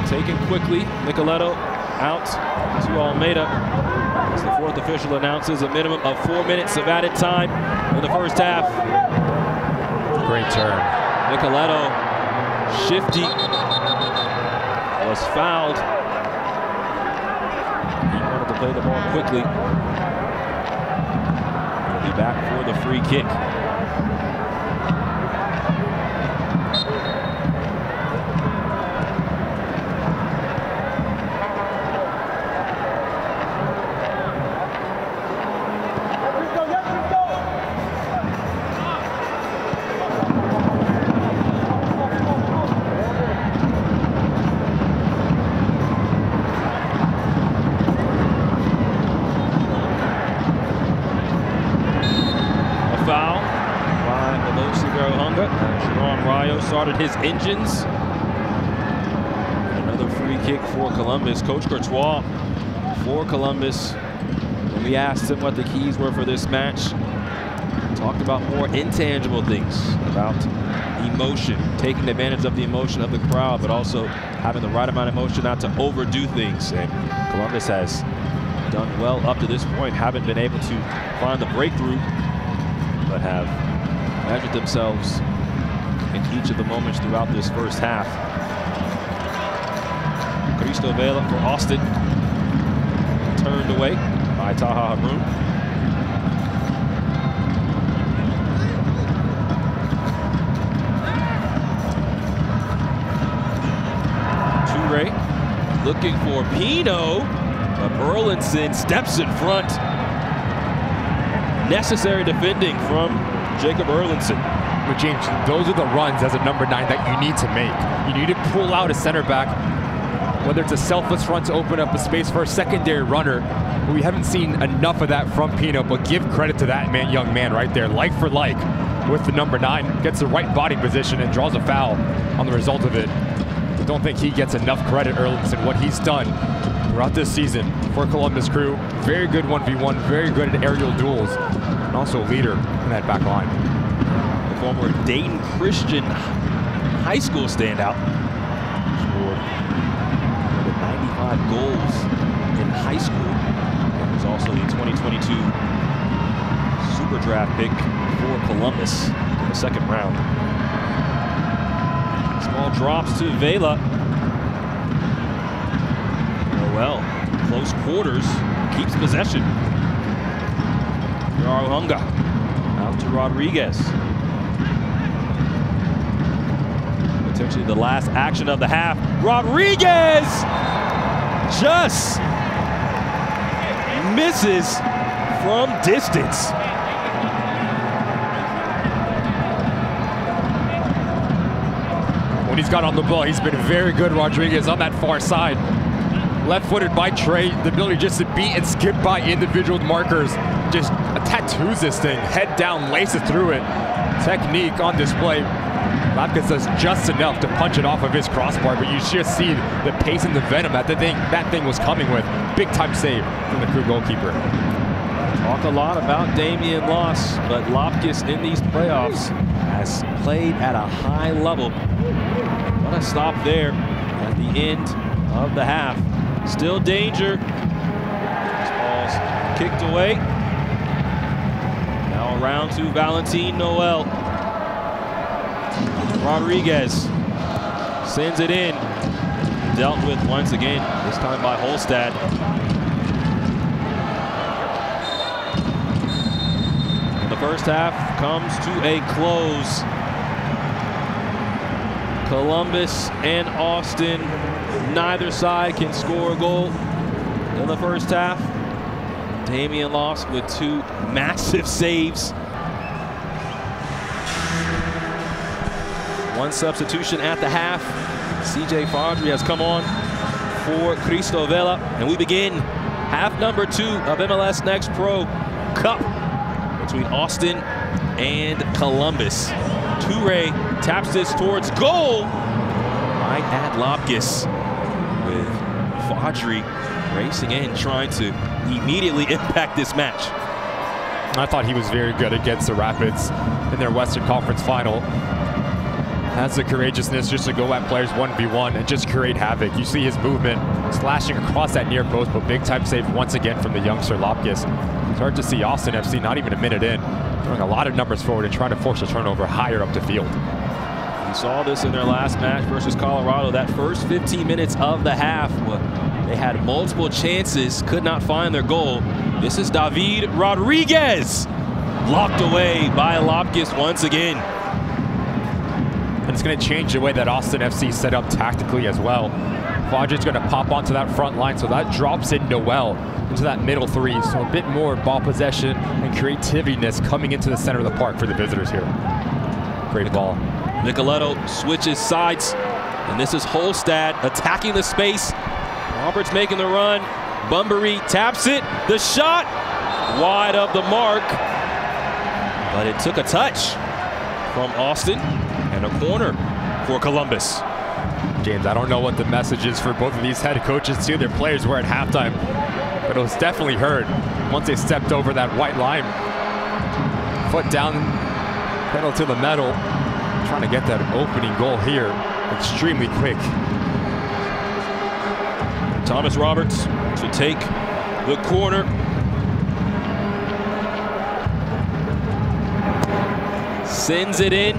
taken quickly. Nicoletto out to Almeida. As the fourth official announces a minimum of 4 minutes of added time in the first half. Great turn. Nicoletto, shifty, was fouled. He wanted to play the ball quickly. He'll be back for the free kick. Started his engines. Another free kick for Columbus. Coach Courtois for Columbus. When we asked him what the keys were for this match, talked about more intangible things, about emotion, taking advantage of the emotion of the crowd, but also having the right amount of emotion not to overdo things. And Columbus has done well up to this point, haven't been able to find the breakthrough, but have measured themselves in each of the moments throughout this first half. Cristo Vela for Austin. Turned away by Taha Haroun. Toure looking for Pino. But Burlinson steps in front. Necessary defending from Jacob Burlinson. But James, those are the runs as a number 9 that you need to make. You need to pull out a center back, whether it's a selfless run to open up a space for a secondary runner. We haven't seen enough of that from Pino, but give credit to that young man right there. Like for like with the number 9, gets the right body position and draws a foul on the result of it. I don't think he gets enough credit, Erlinson, what he's done throughout this season for Columbus Crew. Very good 1v1, very good at aerial duels, and also a leader in that back line. Former Dayton Christian high school standout. Scored more than 95 goals in high school. And was also the 2022 Super Draft pick for Columbus in the second round. Small drops to Vela. Noel, close quarters, keeps possession. Yarhunga out to Rodriguez. Potentially the last action of the half. Rodriguez just misses from distance. When he's got on the ball, he's been very good, Rodriguez, on that far side. Left-footed by Trey, the ability just to beat and skip by individual markers. Just tattoos this thing, head down, laces through it. Technique on display. Lapkus does just enough to punch it off of his crossbar, but you just see the pace and the venom that that thing was coming with. Big time save from the Crew goalkeeper. Talk a lot about Damian Loss, but Lapkus in these playoffs has played at a high level. What a stop there at the end of the half. Still danger. This ball's kicked away. Now around to Valentin Noel. Rodriguez sends it in. Dealt with once again, this time by Holstad. And the first half comes to a close. Columbus and Austin, neither side can score a goal in the first half. Damian Loss with 2 massive saves. One substitution at the half. CJ Fadri has come on for Cristo Vela. And we begin half number 2 of MLS Next Pro Cup between Austin and Columbus. Toure taps this towards goal. Right at Lapkus, with Fadri racing in, trying to immediately impact this match. I thought he was very good against the Rapids in their Western Conference final. Has the courageousness just to go at players 1v1 and just create havoc. You see his movement slashing across that near post, but big time save once again from the youngster Lopkis. Start to see Austin FC not even a minute in, throwing a lot of numbers forward and trying to force a turnover higher up the field. We saw this in their last match versus Colorado. That first 15 minutes of the half, they had multiple chances, could not find their goal. This is David Rodriguez, locked away by Lopkis once again. And it's going to change the way that Austin FC set up tactically as well. Fajit's going to pop onto that front line, so that drops in Noel into that middle three. So a bit more ball possession and creativeness coming into the center of the park for the visitors here. Great ball. Nicoletto switches sides, and this is Holstad attacking the space. Roberts making the run. Bunbury taps it. The shot wide of the mark, but it took a touch from Austin. And a corner for Columbus. James, I don't know what the message is for both of these head coaches too. Their players were at halftime, but it was definitely heard once they stepped over that white line. Foot down, pedal to the metal, trying to get that opening goal here extremely quick. Thomas Roberts to take the corner. Sends it in.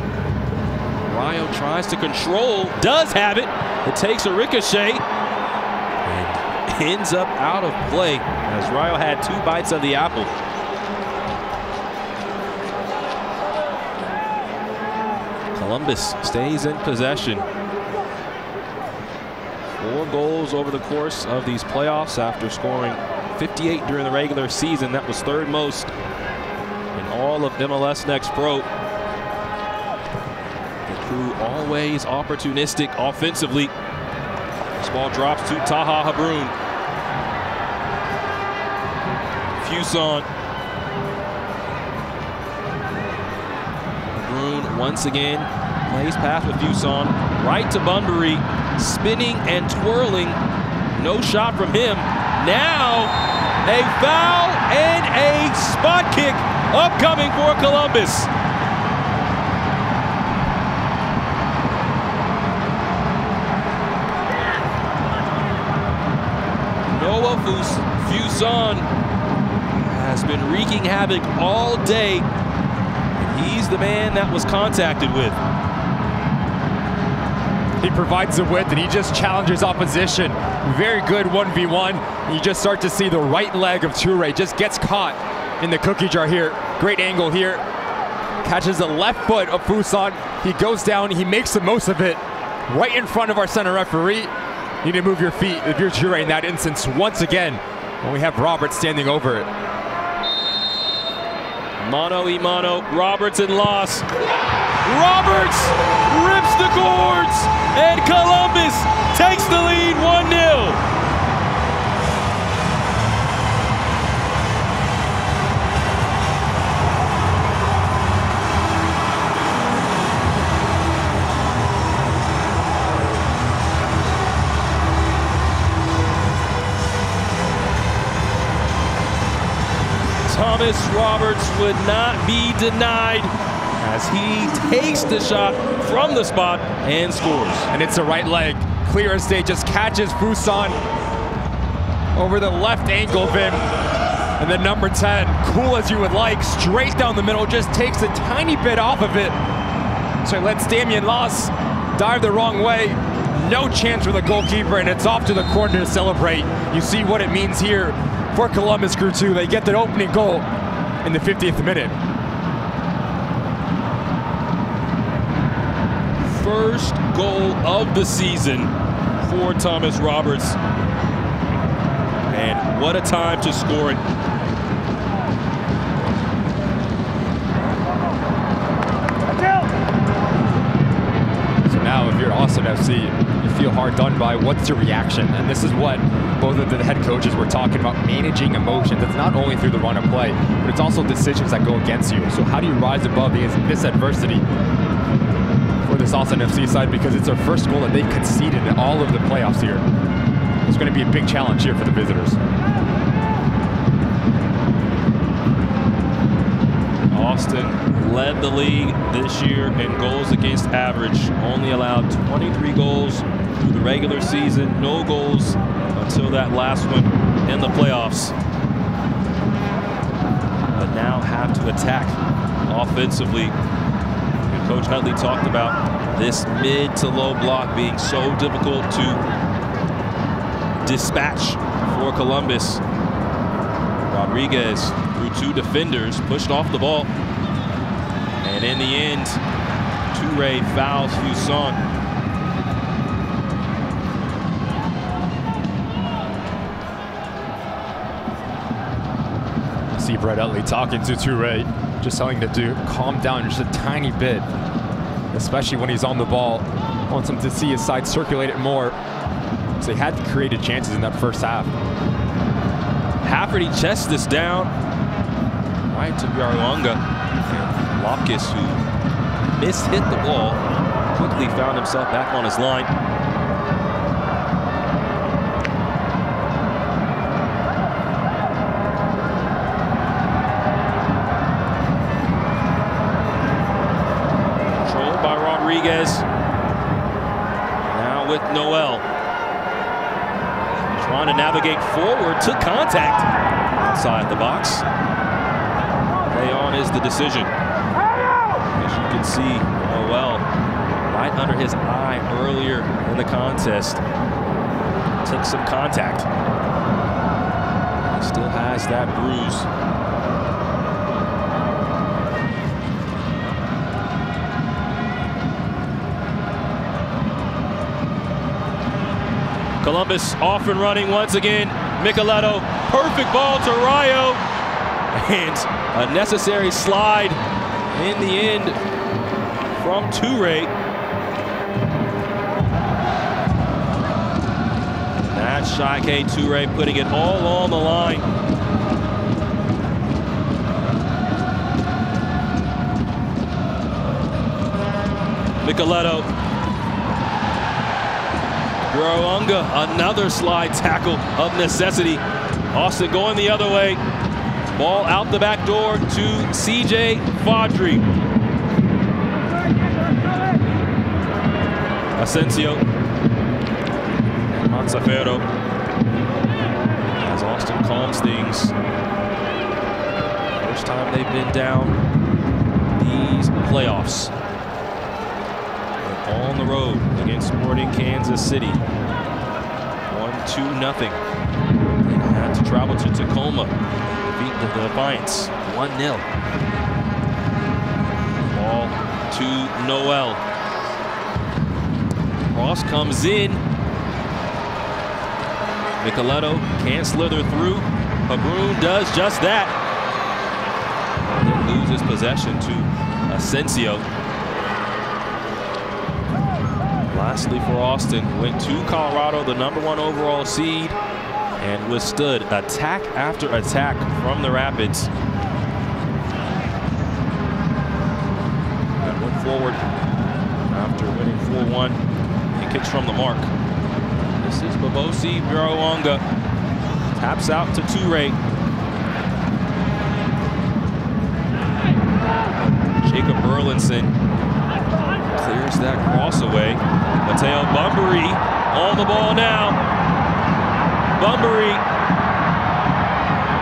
Rayo tries to control, does have it. It takes a ricochet and ends up out of play as Rayo had 2 bites of the apple. Columbus stays in possession. 4 goals over the course of these playoffs after scoring 58 during the regular season. That was 3rd most in all of MLS Next Pro. Crew always opportunistic offensively. This ball drops to Taha Habrun. Fuson. Habrun once again plays pass with Fuson. Right to Bunbury. Spinning and twirling. No shot from him. Now a foul and a spot kick upcoming for Columbus. Fuson has been wreaking havoc all day. He's the man that was contacted with. He provides the width and he just challenges opposition. Very good 1v1. You just start to see the right leg of Toure just gets caught in the cookie jar here. Great angle here. Catches the left foot of Fuson. He goes down, he makes the most of it. Right in front of our center referee. You need to move your feet if you're Toure in that instance once again. And we have Roberts standing over it. Mano-a-mano, Roberts and loss. Roberts rips the cords, and Columbus takes the lead 1-0. Thomas Roberts would not be denied as he takes the shot from the spot and scores. And it's the right leg. Clear as day, just catches Fuson over the left ankle of him. And then number 10, cool as you would like, straight down the middle, just takes a tiny bit off of it. So it lets Damian Loss dive the wrong way. No chance for the goalkeeper, and it's off to the corner to celebrate. You see what it means here for Columbus Crew 2. They get that opening goal in the 50th minute. First goal of the season for Thomas Roberts. And what a time to score it. So now if you're Austin FC, you feel hard done by, what's the reaction? And this is what both of the head coaches were talking about, managing emotions. It's not only through the run of play, but it's also decisions that go against you. So how do you rise above this adversity for this Austin FC side? Because it's their first goal that they've conceded in all of the playoffs here. It's going to be a big challenge here for the visitors. Austin led the league this year in goals against average. Only allowed 23 goals through the regular season. No goals until that last one in the playoffs. But now have to attack offensively. And Coach Nutley talked about this mid to low block being so difficult to dispatch for Columbus. Rodriguez through 2 defenders, pushed off the ball. And in the end, Toure fouls Fuson. See Brett Utley talking to Toure, just telling him to calm down just a tiny bit, especially when he's on the ball. Wants him to see his side circulate it more. So they had created chances in that first half. Hafferty chests this down right to Biaruanga. Lopkis, who mishit the ball, quickly found himself back on his line. Controlled by Rodriguez. Now with Noel. Trying to navigate forward, took contact outside the box. Play on is the decision. As you can see, Noel right under his eye earlier in the contest. Took some contact. He still has that bruise. Columbus off and running once again. Micheletto, perfect ball to Rayo. And a necessary slide in the end from Toure. That's Shike Toure putting it all on the line. Micheletto. Biaruanga, another slide tackle of necessity. Austin going the other way. Ball out the back door to CJ Fadri. Asensio. And Manzafero. As Austin calms things. First time they've been down these playoffs. On the road against Sporting Kansas City. 1-2-0. They had to travel to Tacoma to beat the Defiance. 1-0. Ball to Noel. Cross comes in. Micheletto can't slither through. Habrun does just that. Then loses possession to Asensio. Lastly for Austin, went to Colorado, the #1 overall seed, and withstood attack after attack from the Rapids. And went forward after winning 4-1. He kicks from the mark. This is Bobosi Biaruanga. Taps out to Toure. Jacob Burlinson clears that cross away. Mateo Bunbury on the ball now. Bunbury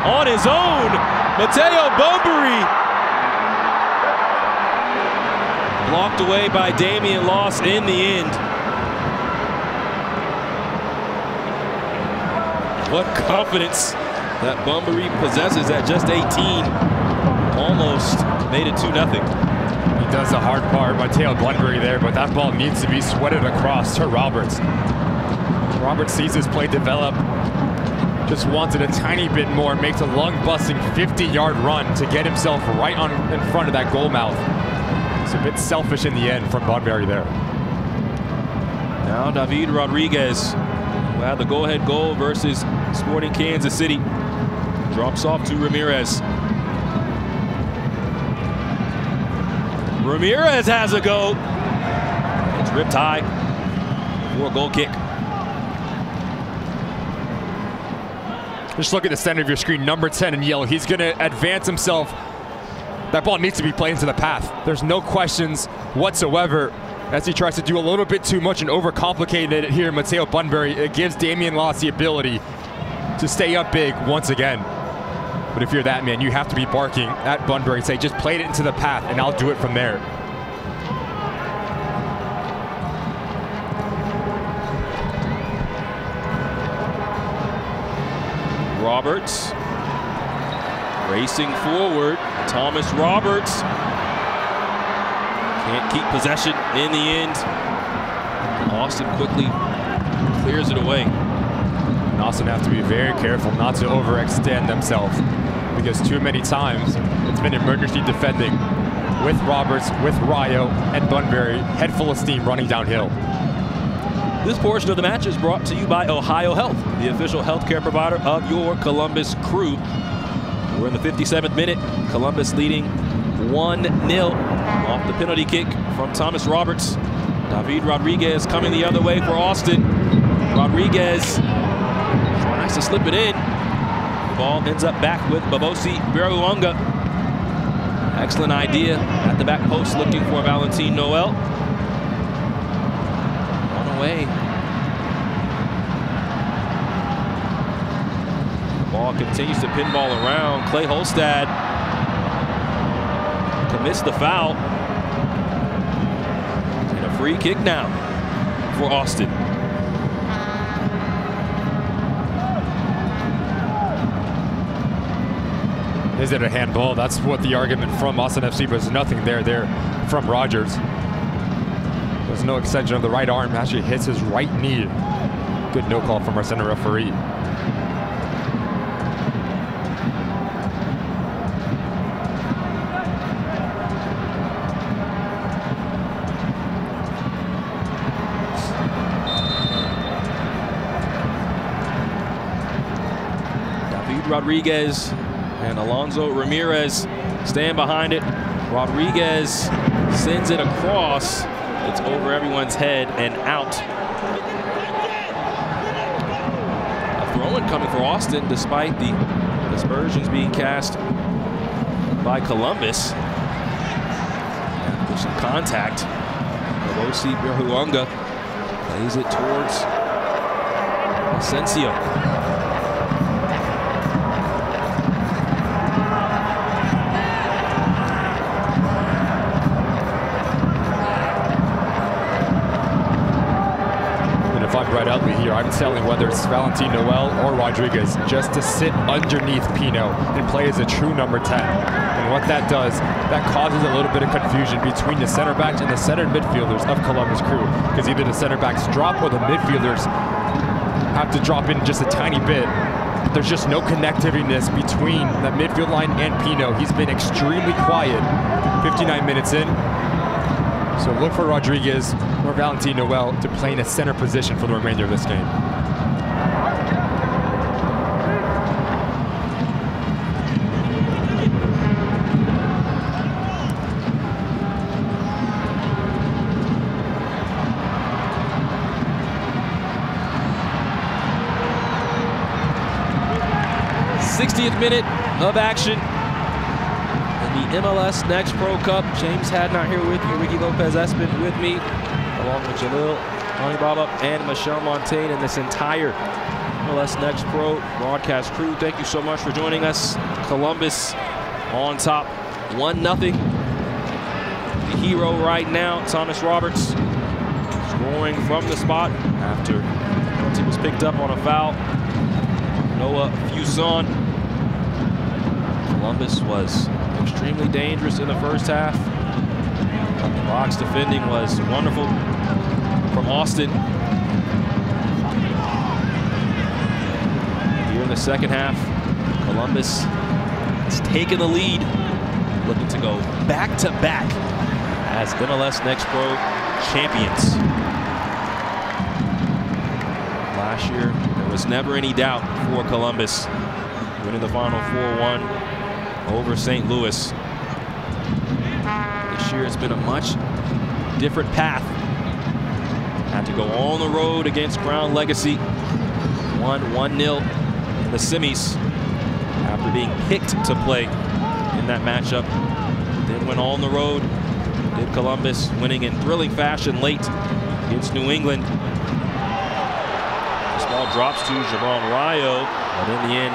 on his own. Mateo Bunbury blocked away by Damian Loss in the end. What confidence that Bunbury possesses at just 18. Almost made it 2-0. He does the hard part, Mateo Bunbury there, but that ball needs to be sweated across to Roberts. Roberts sees his play develop, just wants it a tiny bit more, makes a lung-busting 50-yard run to get himself right in front of that goal mouth. It's a bit selfish in the end from Bunbury there. Now David Rodriguez, who had the go-ahead goal versus Sporting Kansas City, drops off to Ramirez. Ramirez has a go. It's ripped high for a goal kick. Just look at the center of your screen, number 10 in yellow. He's going to advance himself That ball needs to be played into the path. There's no questions whatsoever as he tries to do a little bit too much and overcomplicated it here. Mateo Bunbury, it gives Damian Loss the ability to stay up big once again. But if you're that man, you have to be barking at Bunbury and say, just play it into the path and I'll do it from there. Roberts racing forward. Thomas Roberts can't keep possession in the end. Austin quickly clears it away. And Austin have to be very careful not to overextend themselves, because too many times it's been emergency defending with Roberts, with Rayo, and Bunbury, head full of steam running downhill. This portion of the match is brought to you by Ohio Health, the official healthcare provider of your Columbus Crew. We're in the 57th minute. Columbus leading 1-0 off the penalty kick from Thomas Roberts. David Rodriguez coming the other way for Austin. Rodriguez tries to slip it in. The ball ends up back with Babosi Biruanga. Excellent idea at the back post, looking for Valentin Noel. Away. Ball continues to pinball around. Clay Holstad commits the foul. And a free kick now for Austin. Is it a handball? That's what the argument from Austin FC, but there's nothing there from Rogers. There's no extension of the right arm. Actually hits his right knee. Good no call from our center referee. David Rodriguez and Alonso Ramirez stand behind it. Rodriguez sends it across. It's over everyone's head and out. A throw-in coming for Austin, despite the aspersions being cast by Columbus. There's some contact. Babosi Biruanga plays it towards Asensio. Right out here, I'm telling whether it's Valentin Noel or Rodriguez just to sit underneath Pino and play as a true number 10. And what that does, that causes a little bit of confusion between the center backs and the center midfielders of Columbus Crew, because either the center backs drop or the midfielders have to drop in just a tiny bit. There's just no connectiveness between the midfield line and Pino. He's been extremely quiet 59 minutes in. So look for Rodriguez or Valentin Noel to play in a center position for the remainder of this game. '60th minute of action. The MLS Next Pro Cup. James Hadnot here with you. Ricky Lopez Espin with me, along with Jalil Alibaba and Michelle Montaigne and this entire MLS Next Pro broadcast crew. Thank you so much for joining us. Columbus on top, 1-0. The hero right now, Thomas Roberts, scoring from the spot after he was picked up on a foul. Noah Fuson. Columbus was extremely dangerous in the first half. The box defending was wonderful from Austin. Here in the second half, Columbus has taken the lead, looking to go back-to-back as MLS Next Pro champions. Last year, there was never any doubt for Columbus winning the final 4-1 over St. Louis. This year it's been a much different path. Had to go on the road against Crown Legacy. Won 1-0 in the semis after being picked to play in that matchup then went on the road. Did Columbus, winning in thrilling fashion late against New England. This ball drops to Javon Rayo, and in the end,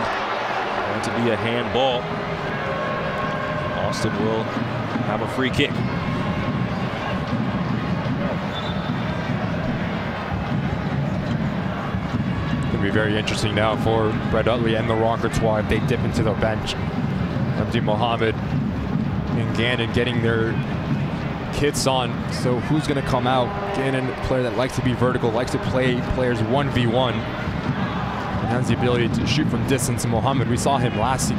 going to be a handball. Austin will have a free kick. Be very interesting now for Brett Utley and the Roncourtois if they dip into the bench. Abdi Mohammed and Gannon getting their kits on. So who's going to come out? Gannon, a player that likes to be vertical, likes to play players 1v1, and has the ability to shoot from distance. And Mohammed, we saw him last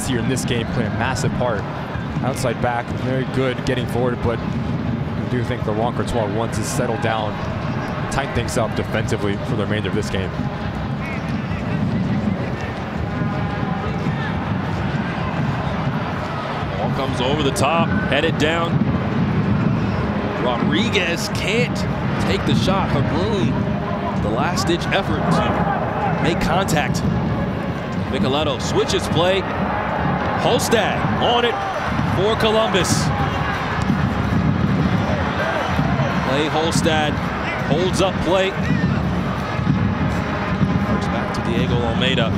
year in this game play a massive part. Outside back, very good getting forward, but I do think the Roncourtois wants to settle down, tighten things up defensively for the remainder of this game. Comes over the top, headed down. Rodriguez can't take the shot. Habrun, the last-ditch effort to make contact. Micheletto switches play. Holstad on it for Columbus. Play Holstad holds up play. Works back to Diego Almeida.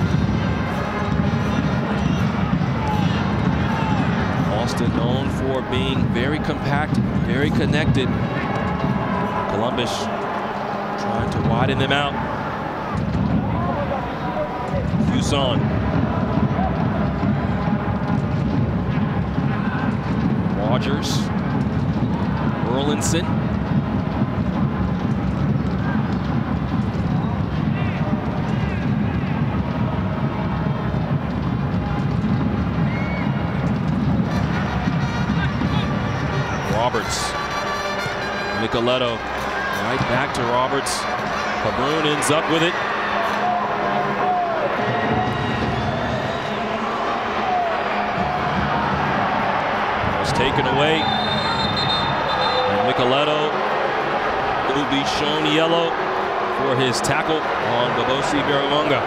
Austin known for being very compact, very connected. Columbus trying to widen them out. Fuson. Rogers. Burlinson. Roberts. Micheletto right back to Roberts. Habrun ends up with it. Was taken away. And Micheletto will be shown yellow for his tackle on Babosi Biarawanga.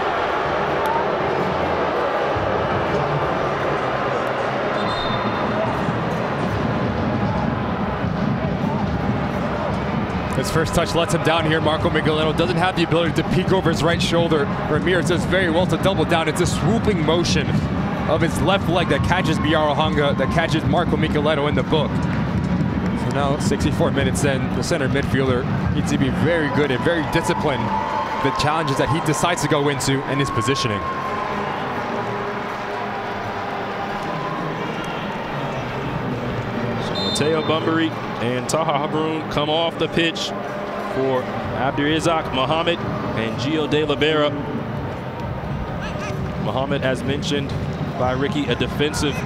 His first touch lets him down here. Marco Micheletto doesn't have the ability to peek over his right shoulder. Ramirez does very well to double down. It's a swooping motion of his left leg that catches Biarawanga, that catches Marco Micheletto in the book. So now 64 minutes in, the center midfielder needs to be very good and very disciplined. The challenges that he decides to go into and his positioning. Mateo Bunbury and Taha Habrun come off the pitch for Abdirizak Mohammed and Gio De Libera. Mohammed, as mentioned by Ricky, a defensive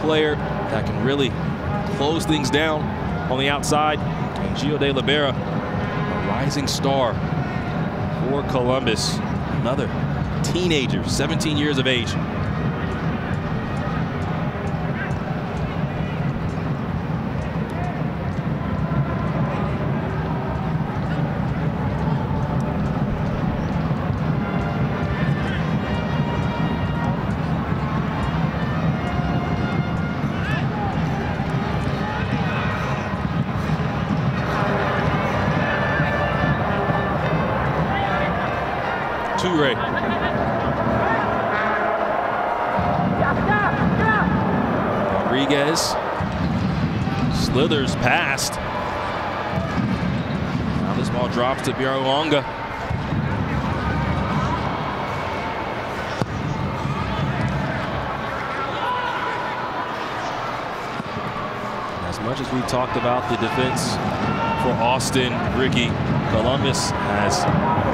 player that can really close things down on the outside. And Gio De Libera, a rising star for Columbus. Another teenager, 17 years of age. Toure. Rodriguez slithers past. Now this ball drops to Biarawanga. As much as we talked about the defense for Austin, Ricky, Columbus has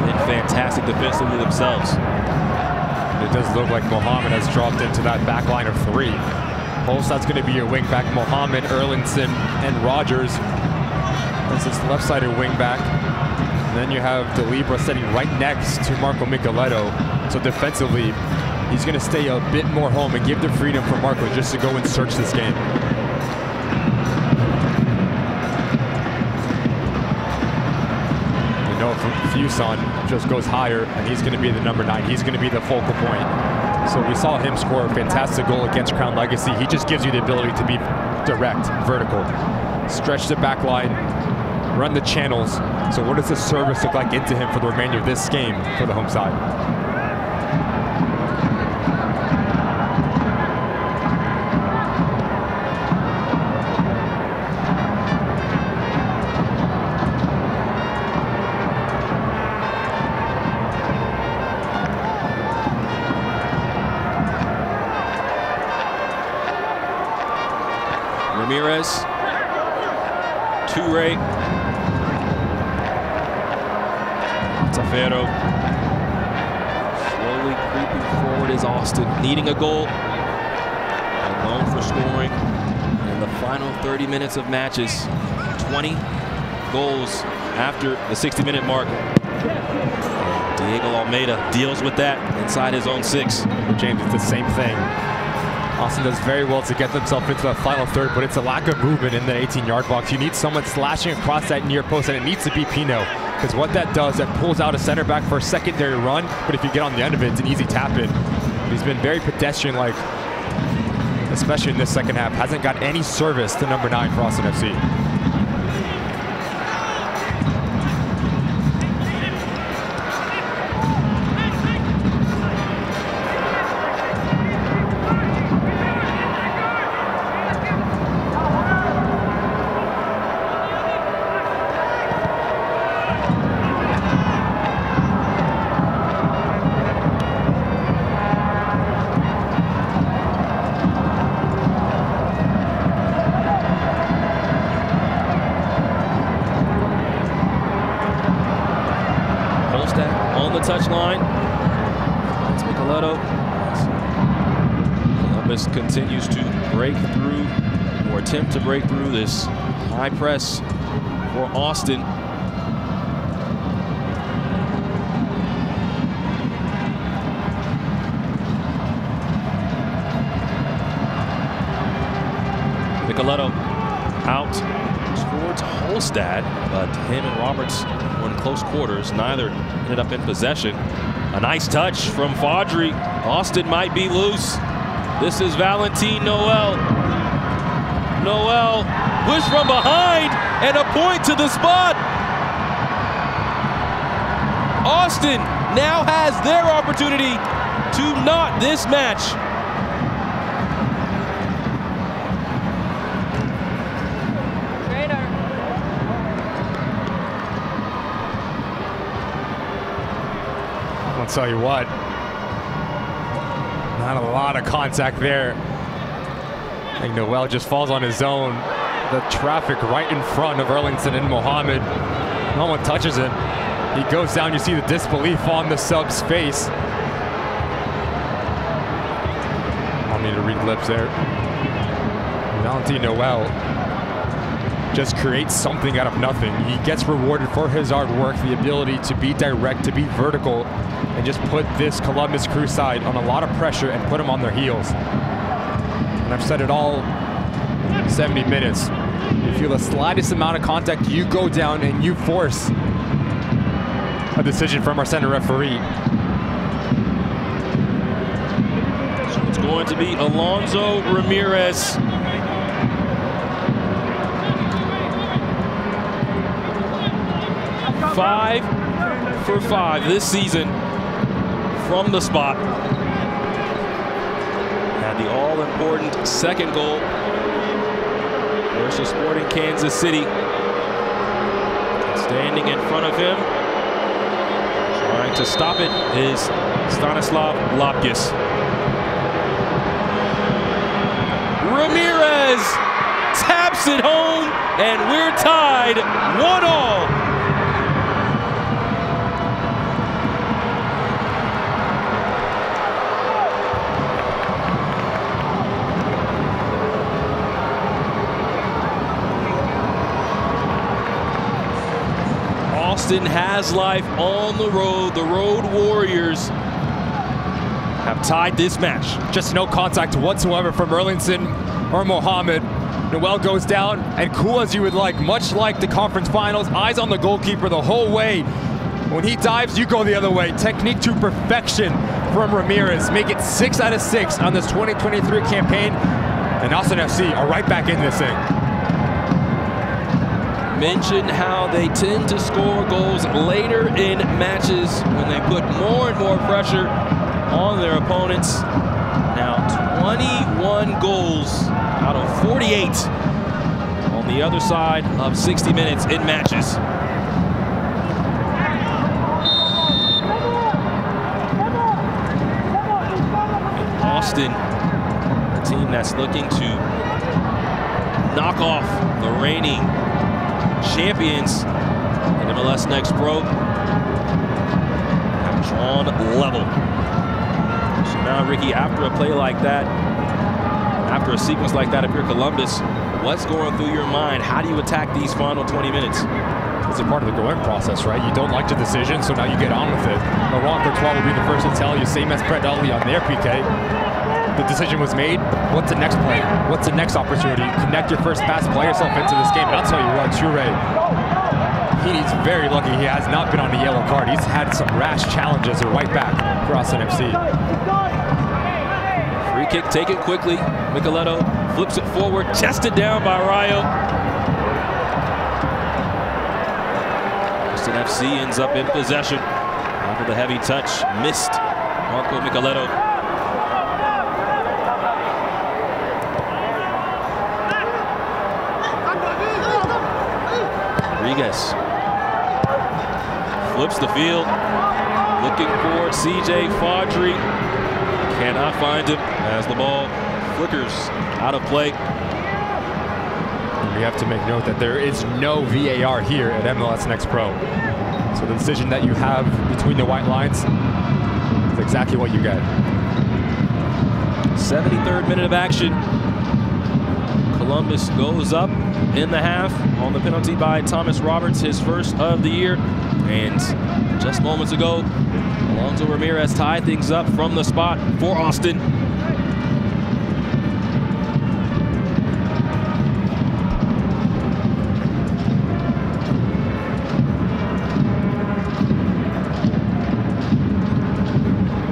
been fantastic defensively themselves. It does look like Mohammed has dropped into that back line of three. Holstad's going to be your wing back. Mohammed, Erlinson, and Rogers. That's this left-sided wing back. And then you have De Libera sitting right next to Marco Micheletto. So defensively, he's going to stay a bit more home and give the freedom for Marco just to go and search this game. Fuson just goes higher, and he's going to be the number 9. He's going to be the focal point. So we saw him score a fantastic goal against Crown Legacy. He just gives you the ability to be direct, vertical, stretch the back line, run the channels. So what does the service look like into him for the remainder of this game for the home side? Ramirez, Toure, Tafero, slowly creeping forward is Austin, needing a goal, and known for scoring in the final 30 minutes of matches, 20 goals after the 60-minute mark. Diego Almeida deals with that inside his own 6. James, it's the same thing. Austin does very well to get themselves into the final third, but it's a lack of movement in the 18-yard box. You need someone slashing across that near post, and it needs to be Pino. Because what that does, that pulls out a center back for a secondary run, but if you get on the end of it, it's an easy tap-in. But he's been very pedestrian-like, especially in this second half. Hasn't got any service to number 9 for Austin FC. Touchline. Let's make Columbus continues to break through, or attempt to break through this high press for Austin. Nicoletto out towards Holstad, but him and Roberts were in close quarters. Neither ended up in possession. A nice touch from Faudry. Austin might be loose. This is Valentin Noel. Noel push from behind and a point to the spot. Austin now has their opportunity to knot this match. I'll tell you what, not a lot of contact there. I think Noel just falls on his own. The traffic right in front of Erlingson and Mohammed. No one touches him. He goes down, you see the disbelief on the sub's face. I'll need to read lips there. Valentin Noel just creates something out of nothing. He gets rewarded for his hard work, the ability to be direct, to be vertical, and just put this Columbus Crew side on a lot of pressure and put them on their heels. And I've said it all 70 minutes. You feel the slightest amount of contact, you go down and you force a decision from our center referee. So it's going to be Alonso Ramirez. Five for 5 this season from the spot. Had the all-important second goal versus Sporting Kansas City. Standing in front of him, trying to stop it, is Stanislav Lapkis. Ramirez taps it home, and we're tied 1-1. Austin has life on the road. The Road Warriors have tied this match. Just no contact whatsoever from Erlingson or Mohammed. Noel goes down, and cool as you would like, much like the conference finals, eyes on the goalkeeper the whole way. When he dives, you go the other way. Technique to perfection from Ramirez. Make it 6 out of 6 on this 2023 campaign. And Austin FC are right back in this thing. Mentioned how they tend to score goals later in matches when they put more and more pressure on their opponents. Now 21 goals out of 48 on the other side of 60 minutes in matches. Austin, a team that's looking to knock off the reigning champions in MLS Next Pro, have drawn level. So now, Ricky, after a play like that, after a sequence like that, if you're Columbus, what's going through your mind? How do you attack these final 20 minutes? It's a part of the going process, right? You don't like the decision, so now you get on with it. Laurent Courtois will be the first to tell you, same as Brett Dudley on their PK. The decision was made. What's the next play? What's the next opportunity? Connect your first pass, play yourself into this game. And I'll tell you what, Toure, he's very lucky he has not been on a yellow card. He's had some rash challenges at right back for Austin FC. Free kick taken quickly. Micheletto flips it forward, chested down by Rayo. Austin FC ends up in possession after the heavy touch. Missed Marco Micheletto. Rodriguez flips the field, looking for CJ Faudree. Cannot find him as the ball flickers out of play. We have to make note that there is no VAR here at MLS Next Pro. So the decision that you have between the white lines is exactly what you get. 73rd minute of action. Columbus goes up in the half on the penalty by Thomas Roberts, his first of the year. And just moments ago, Alonso Ramirez tied things up from the spot for Austin.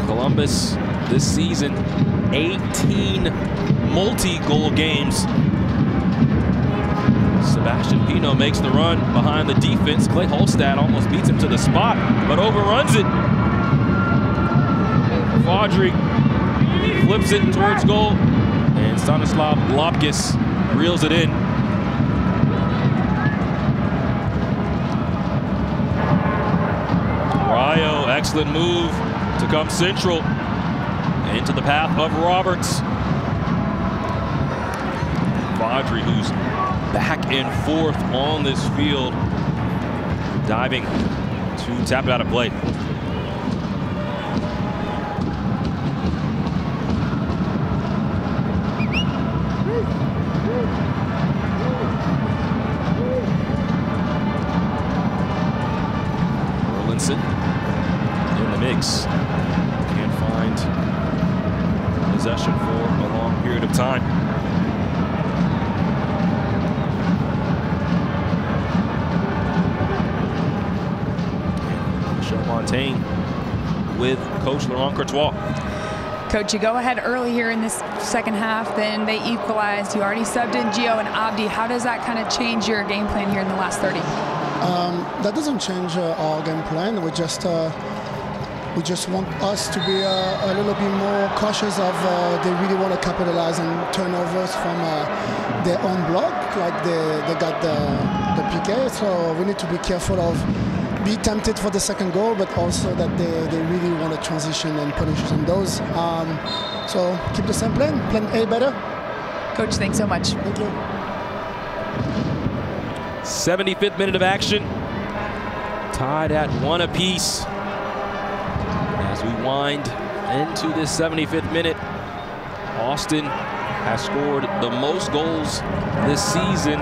Columbus this season, 18 multi-goal games. Sebastian Pino makes the run behind the defense. Clay Holstad almost beats him to the spot, but overruns it. Faudree flips it towards goal, and Stanislav Lopkis reels it in. Rayo, excellent move to come central into the path of Roberts. Faudree, who's back and forth on this field, diving to tap it out of play. Orlinson in the mix. Can't find possession for a long period of time. With Coach Laurent Courtois. Coach, you go ahead early here in this second half, then they equalized. You already subbed in Gio and Abdi. How does that kind of change your game plan here in the last 30? That doesn't change our game plan. We just want us to be a little bit more cautious of they really want to capitalize on turnovers from their own block, like they got the PK. So we need to be careful of be tempted for the second goal, but also that they really want to transition and punish us on those. So keep the same plan A better. Coach, thanks so much. Thank you. 75th minute of action. Tied at 1 apiece. As we wind into this 75th minute, Austin has scored the most goals this season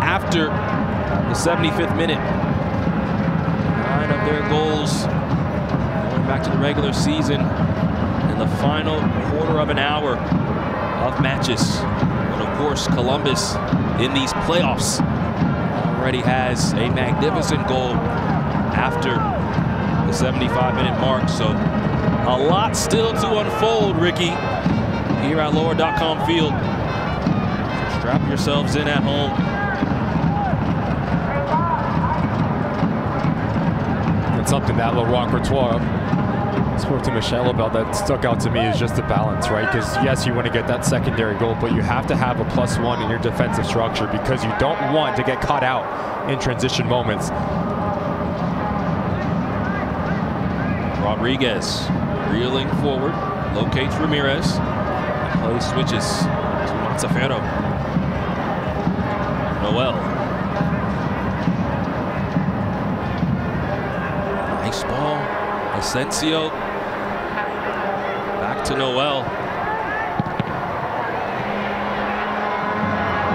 after the 75th minute. 9 of their goals going back to the regular season in the final quarter of an hour of matches. But of course, Columbus in these playoffs already has a magnificent goal after the 75-minute mark. So a lot still to unfold, Ricky, here at lower.com field. So strap yourselves in at home. And something that Laurent Courtois spoke to Michel about that stuck out to me is just the balance, right? Because yes, you want to get that secondary goal, but you have to have a +1 in your defensive structure because you don't want to get caught out in transition moments. Rodriguez reeling forward, locates Ramirez, play switches to Mazzaferro. Noel. Nice ball. Asensio. Back to Noel.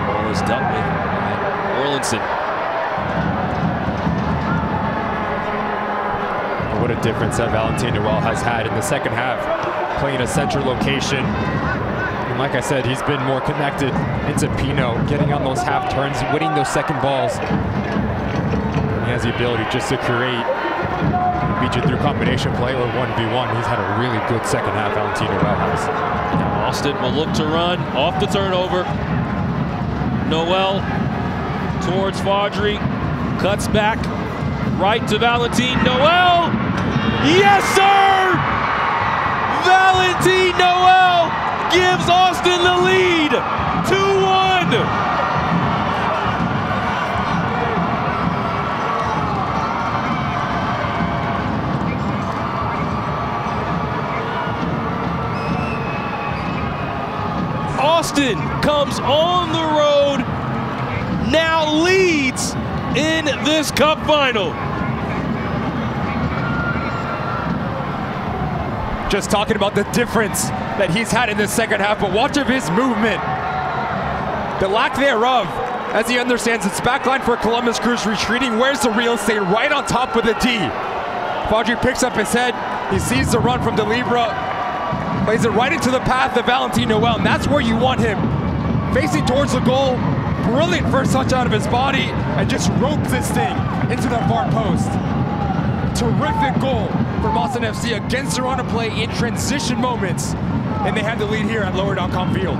Ball is dealt with by Orlinson. What a difference that Valentin Noel has had in the second half, playing a central location. And like I said, he's been more connected into Pino, getting on those half turns, winning those second balls. And he has the ability just to create, beat you through combination play or 1v1. He's had a really good second half, Valentin Noel has. Now Austin will look to run off the turnover. Noel towards Faudree, cuts back, right to Valentin Noel. Yes, sir! Valentin Noel gives Austin the lead. 2-1. Austin comes on the road, now leads in this cup final. Just talking about the difference that he's had in the second half, but watch of his movement. The lack thereof, as he understands it's backline for Columbus Crew's retreating. Where's the real estate? Right on top of the D. Faudree picks up his head. He sees the run from Delibra. Plays it right into the path of Valentin Noel, and that's where you want him. Facing towards the goal. Brilliant first touch out of his body, and just ropes this thing into the far post. Terrific goal from Austin FC against their run of play in transition moments, and they have the lead here at lower.com field.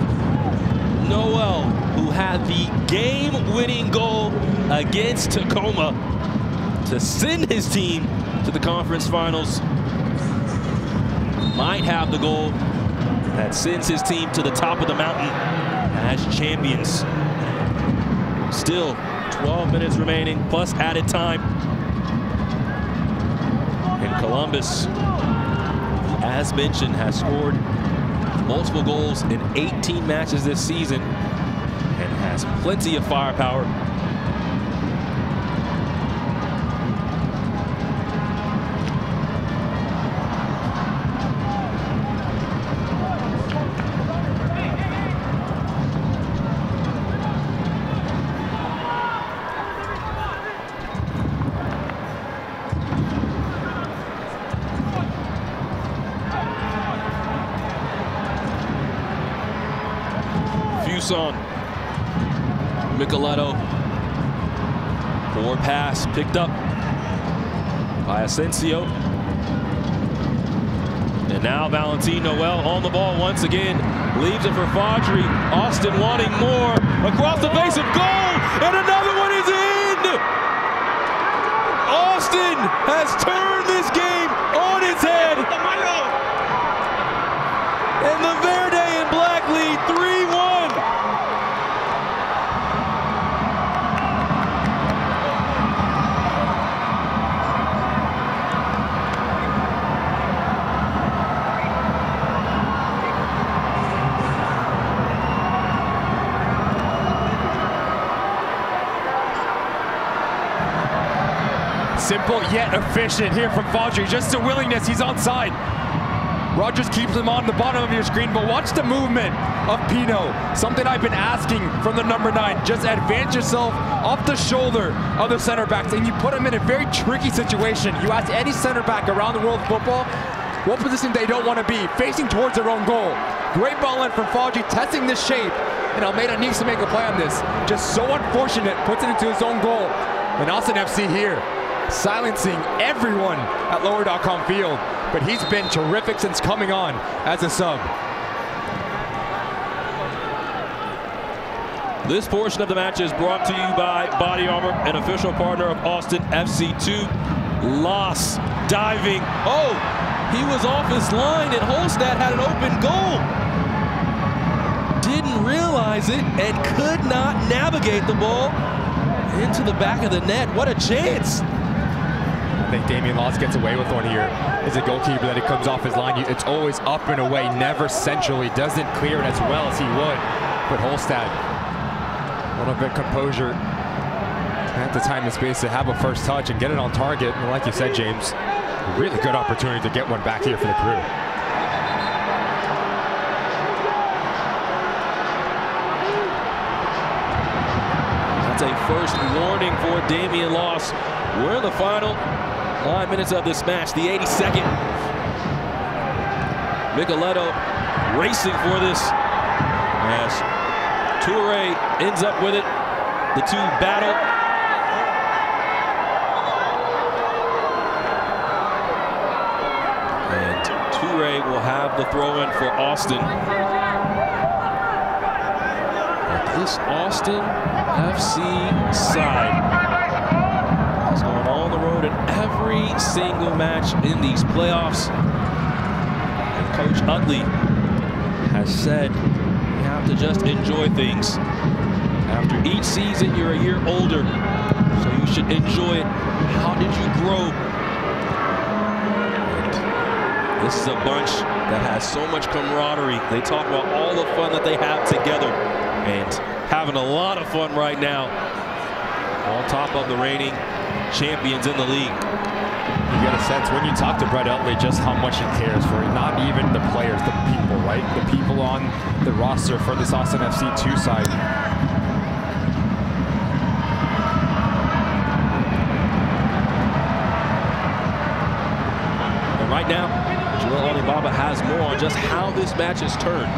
Noel, who had the game-winning goal against Tacoma to send his team to the conference finals, might have the goal that sends his team to the top of the mountain as champions. Still 12 minutes remaining plus added time. And Columbus, as mentioned, has scored multiple goals in 18 matches this season and has plenty of firepower. Fuson, Micheletto, forward pass picked up by Asensio. And now Valentin Noel on the ball once again, leaves it for Faudree. Austin wanting more, across the face of goal, and another one is in! Austin has turned this game on its head. And the Verde and Black lead 3-1. Simple yet efficient here from Faudree. Just a willingness, he's onside. Rogers keeps him on the bottom of your screen, but watch the movement of Pino. Something I've been asking from the number 9. Just advance yourself off the shoulder of the center backs, and you put him in a very tricky situation. You ask any center back around the world of football what position they don't want to be, facing towards their own goal. Great ball in from Faudree, testing this shape, and Almeida needs to make a play on this. Just so unfortunate, puts it into his own goal. And Austin FC here silencing everyone at lower.com field. But he's been terrific since coming on as a sub. This portion of the match is brought to you by Body Armor, an official partner of Austin FC2. Loss, diving. Oh, he was off his line and Holstad had an open goal. Didn't realize it and could not navigate the ball into the back of the net. What a chance. I think Damian Loss gets away with one here. As a goalkeeper that he comes off his line, it's always up and away, never centrally. Doesn't clear it as well as he would. But Holstad, a little bit composure. At the time and space to have a first touch and get it on target. And like you said, James, really good opportunity to get one back here for the Crew. That's a first warning for Damian Loss. We're in the final 9 minutes of this match, the 82nd. Micheletto racing for this as Toure ends up with it. The two battle. And Toure will have the throw-in for Austin. But this Austin FC side is going on the road in every single match in these playoffs. And Coach Utley has said you have to just enjoy things. After each season, you're a year older, so you should enjoy it. How did you grow? And this is a bunch that has so much camaraderie. They talk about all the fun that they have together and having a lot of fun right now on top of the reigning champions in the league. You get a sense when you talk to Brett Utley just how much he cares for not even the players, the people, right? The people on the roster for this Austin FC 2 side. And right now, Joel Alibaba has more on just how this match has turned.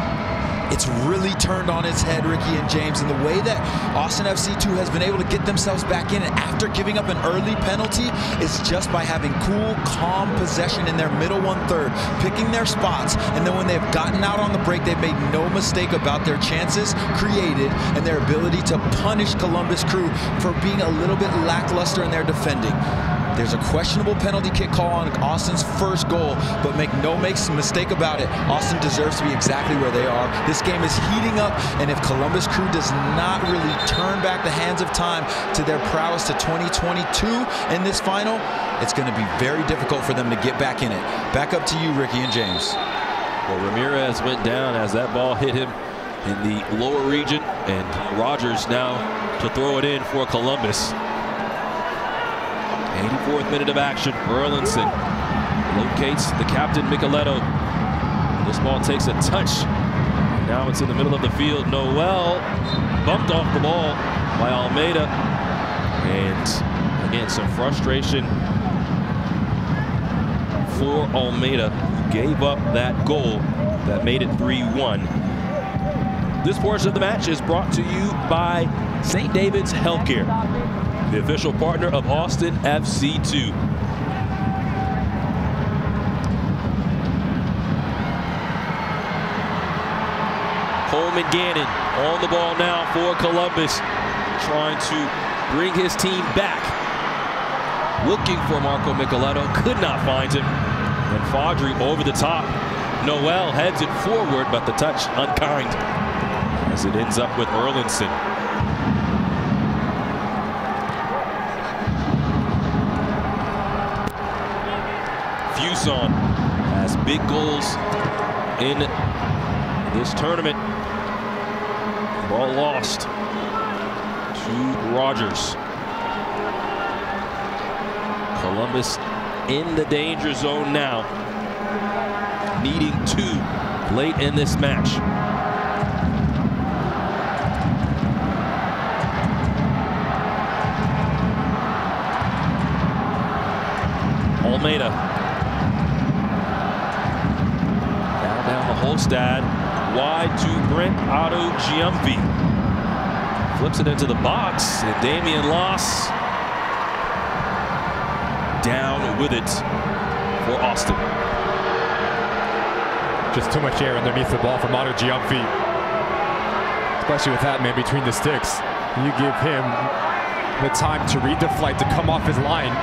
It's really turned on its head, Ricky and James, and the way that Austin FC2 has been able to get themselves back in after giving up an early penalty is just by having cool, calm possession in their middle 1/3, picking their spots, and then when they've gotten out on the break, they've made no mistake about their chances created and their ability to punish Columbus Crew for being a little bit lackluster in their defending. There's a questionable penalty kick call on Austin's first goal, but make no mistake about it, Austin deserves to be exactly where they are. This game is heating up, and if Columbus Crew does not really turn back the hands of time to their prowess to 2022 in this final, it's going to be very difficult for them to get back in it. Back up to you, Ricky and James. Well, Ramirez went down as that ball hit him in the lower region, and Rogers now to throw it in for Columbus. 84th minute of action. Erlinson locates the captain, Micheletto. This ball takes a touch. Now it's in the middle of the field. Noel bumped off the ball by Almeida. And again, some frustration for Almeida, who gave up that goal that made it 3-1. This portion of the match is brought to you by St. David's Healthcare, the official partner of Austin FC2. Coleman Gannon on the ball now for Columbus, trying to bring his team back. Looking for Marco Micheletto, could not find him. And Fodry over the top. Noel heads it forward, but the touch unkind as it ends up with Erlinson. Fuson has big goals in this tournament. Ball lost to Rogers. Columbus in the danger zone now, needing 2 late in this match. Almeida. Down the Holstad. Wide to Brent Otto Giampi. Flips it into the box. And Damian Loss down with it for Austin. Just too much air underneath the ball from Otto Giamfi. Especially with that man between the sticks. You give him the time to read the flight, to come off his line.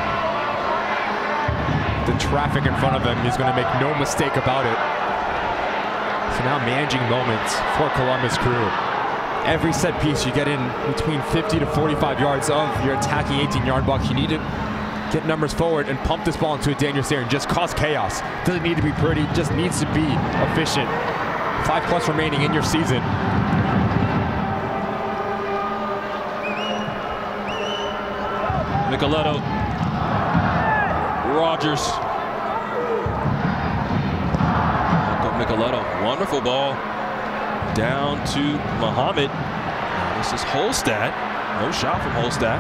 The traffic in front of him, he's going to make no mistake about it. So now managing moments for Columbus Crew. Every set piece you get in between 50 to 45 yards of your attacking 18-yard box. You need to get numbers forward and pump this ball into a dangerous area and just cause chaos. Doesn't need to be pretty, just needs to be efficient. 5+ remaining in your season. Micheletto, Rogers. Micheletto, wonderful ball down to Muhammad. Now this is Holstad. No shot from Holstad.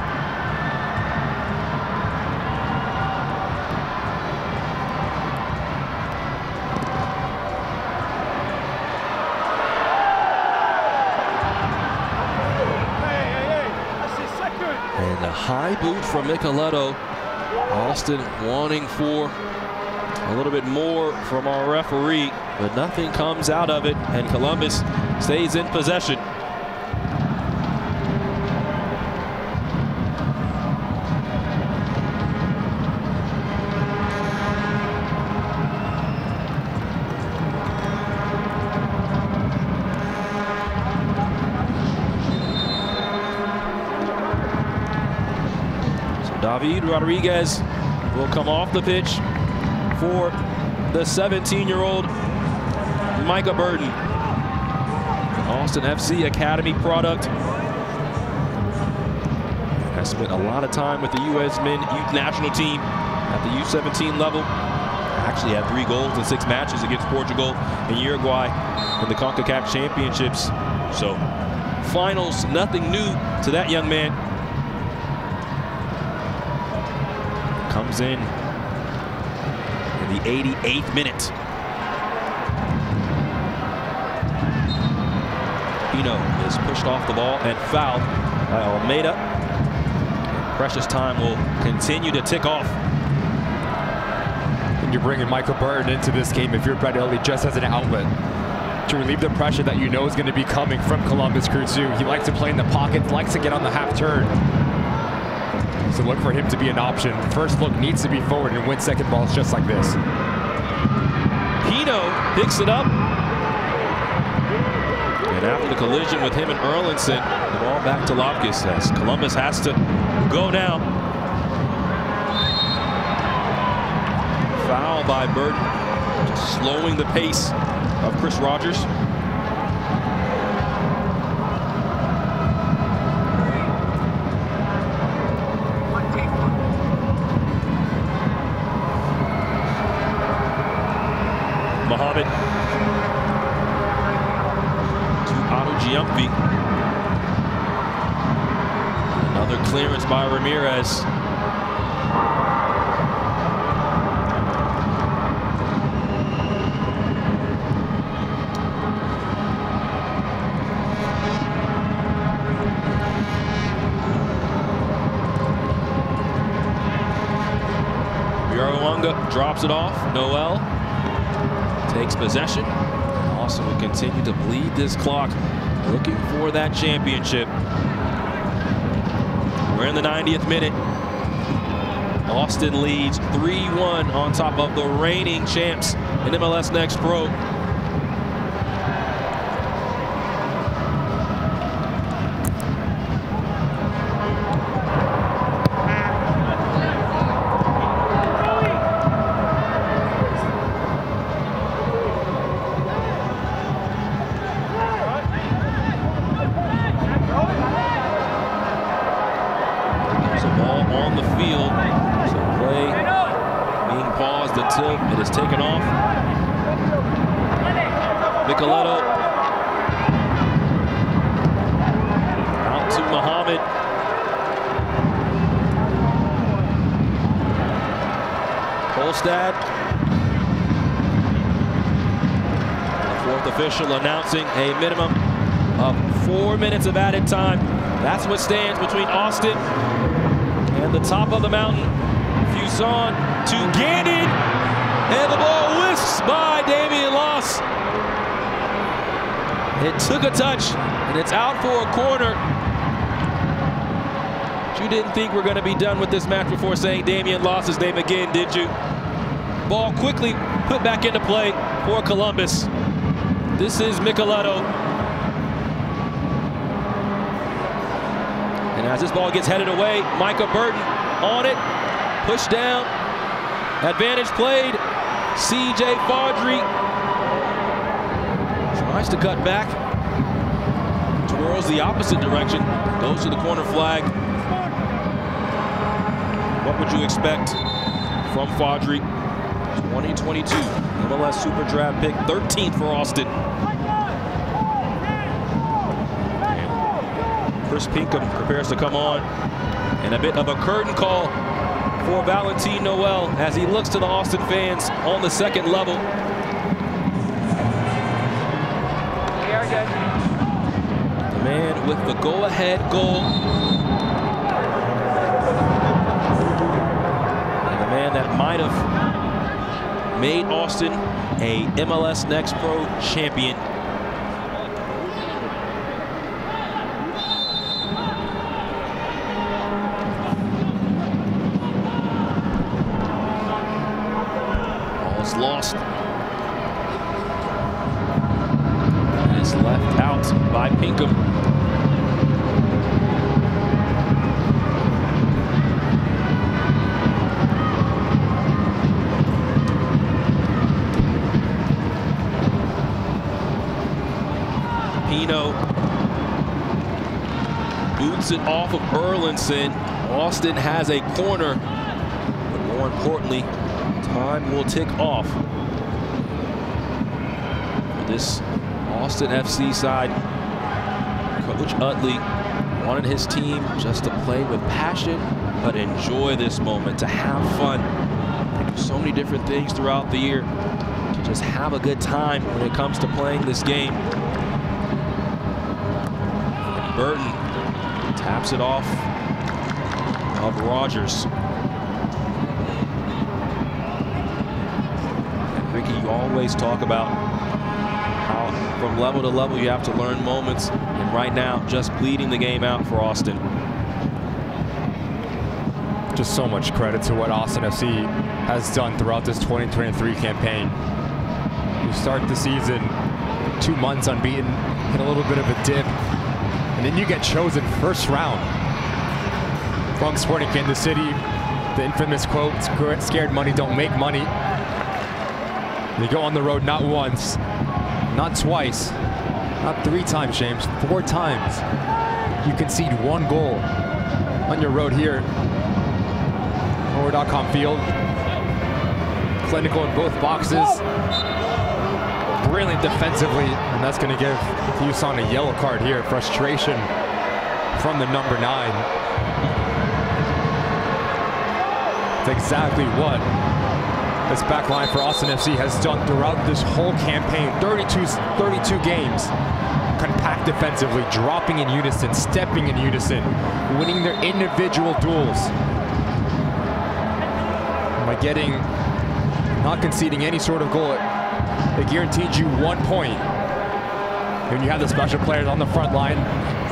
And a high boot from Micheletto. Austin wanting for a little bit more from our referee, but nothing comes out of it, and Columbus stays in possession. David Rodriguez will come off the pitch for the 17-year-old Micah Burton. Austin FC Academy product. Has spent a lot of time with the U.S. Men Youth National Team at the U17 level. Actually had 3 goals in 6 matches against Portugal and Uruguay in the CONCACAF Championships. So finals, nothing new to that young man. Comes in the 88th minute. Pino is pushed off the ball and fouled by Almeida. Precious time will continue to tick off. And you're bringing Michael Burton into this game if you're Brett Elliott just as an outlet to relieve the pressure that you know is going to be coming from Columbus Crew 2. He likes to play in the pocket, likes to get on the half turn. So look for him to be an option. First look needs to be forward and win second balls just like this. Pino picks it up. And after the collision with him and Erlinson, the ball back to Lopkis as Columbus has to go down. Foul by Burton, just slowing the pace of Chris Rogers. Muhammad to Otto Giamfi. Another clearance by Ramirez. Biaruanga drops it off. Noel takes possession. Austin will continue to bleed this clock, looking for that championship. We're in the 90th minute. Austin leads 3-1 on top of the reigning champs in MLS Next Pro. On the field, so play being paused until it is taken off. Micheletto out to Muhammad. Holstad. The fourth official announcing a minimum of 4 minutes of added time. That's what stands between Austin and the top of the mountain. A few Fuson to Gannon, and the ball whisks by Damian Loss. It took a touch, and it's out for a corner. You didn't think we're going to be done with this match before saying Damian Loss's name again, did you? Ball quickly put back into play for Columbus. This is Micheletto. And as this ball gets headed away, Micah Burton on it, pushed down, advantage played. CJ Faudree tries to cut back, twirls the opposite direction, goes to the corner flag. What would you expect from Faudree? 2022 MLS Super Draft pick, 13th for Austin. And Chris Pinkham prepares to come on, and a bit of a curtain call for Valentin Noel as he looks to the Austin fans on the second level. The man with the go-ahead goal. And the man that might have made Austin a MLS Next Pro champion. Ball's lost. And it's left out by Pinkham. Boots it off of Erlinson. Austin has a corner, but more importantly, time will tick off for this Austin FC side. Coach Utley wanted his team just to play with passion, but enjoy this moment, to have fun. So many different things throughout the year, to just have a good time when it comes to playing this game. Burton taps it off of Rogers. And Ricky, you always talk about how from level to level you have to learn moments, and right now just bleeding the game out for Austin. Just so much credit to what Austin FC has done throughout this 2023 campaign. You start the season 2 months unbeaten, hit a little bit of a dip, and then you get chosen first round from Sporting Kansas City. The infamous quote, "Scared money don't make money." They go on the road not once, not twice, not 3 times, James, 4 times. You concede 1 goal on your road here. Over.com field. Clinical in both boxes. Brilliant defensively, and that's going to give Fuson a yellow card here. Frustration from the number 9. It's exactly what this back line for Austin FC has done throughout this whole campaign. 32 games. Compact defensively, dropping in unison, stepping in unison, winning their individual duels. By not conceding any sort of goal, it guaranteed you 1 point. When you have the special players on the front line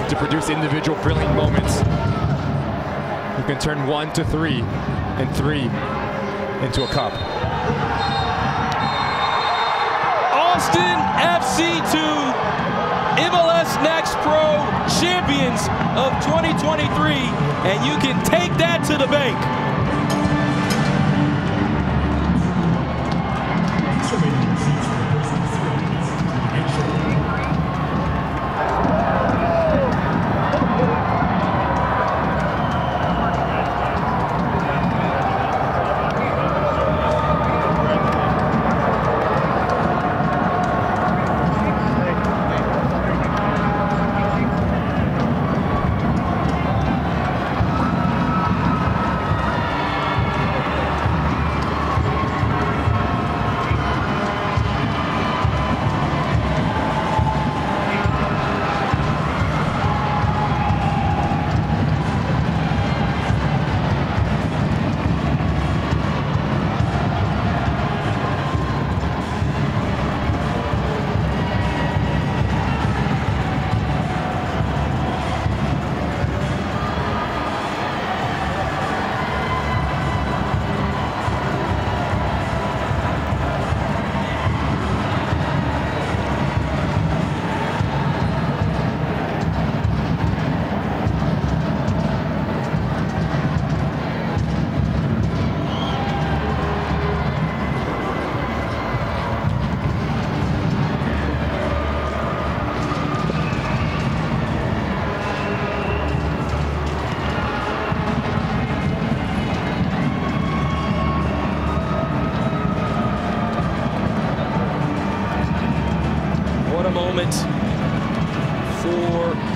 to produce individual brilliant moments, you can turn 1 to 3 and 3 into a cup. Austin FC2, MLS Next Pro champions of 2023, and you can take that to the bank.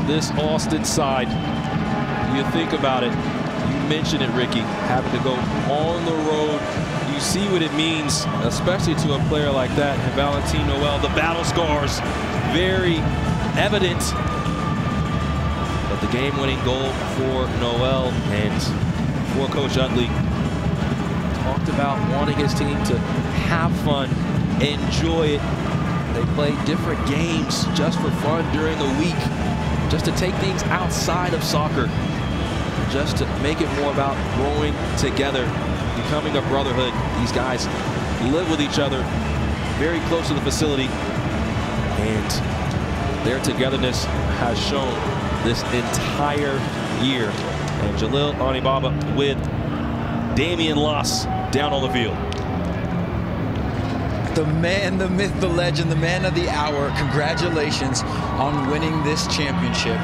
this Austin side, you think about it, you mentioned it, Ricky, having to go on the road. You see what it means, especially to a player like that, Valentin Noel. The battle scars, very evident. But the game-winning goal for Noel and for Coach Utley, talked about wanting his team to have fun, enjoy it. They play different games just for fun during the week, just to take things outside of soccer, just to make it more about growing together, becoming a brotherhood. These guys live with each other, very close to the facility, and their togetherness has shown this entire year. And Jalil Anibaba with Damian Loss down on the field. The man, the myth, the legend, the man of the hour, congratulations on winning this championship.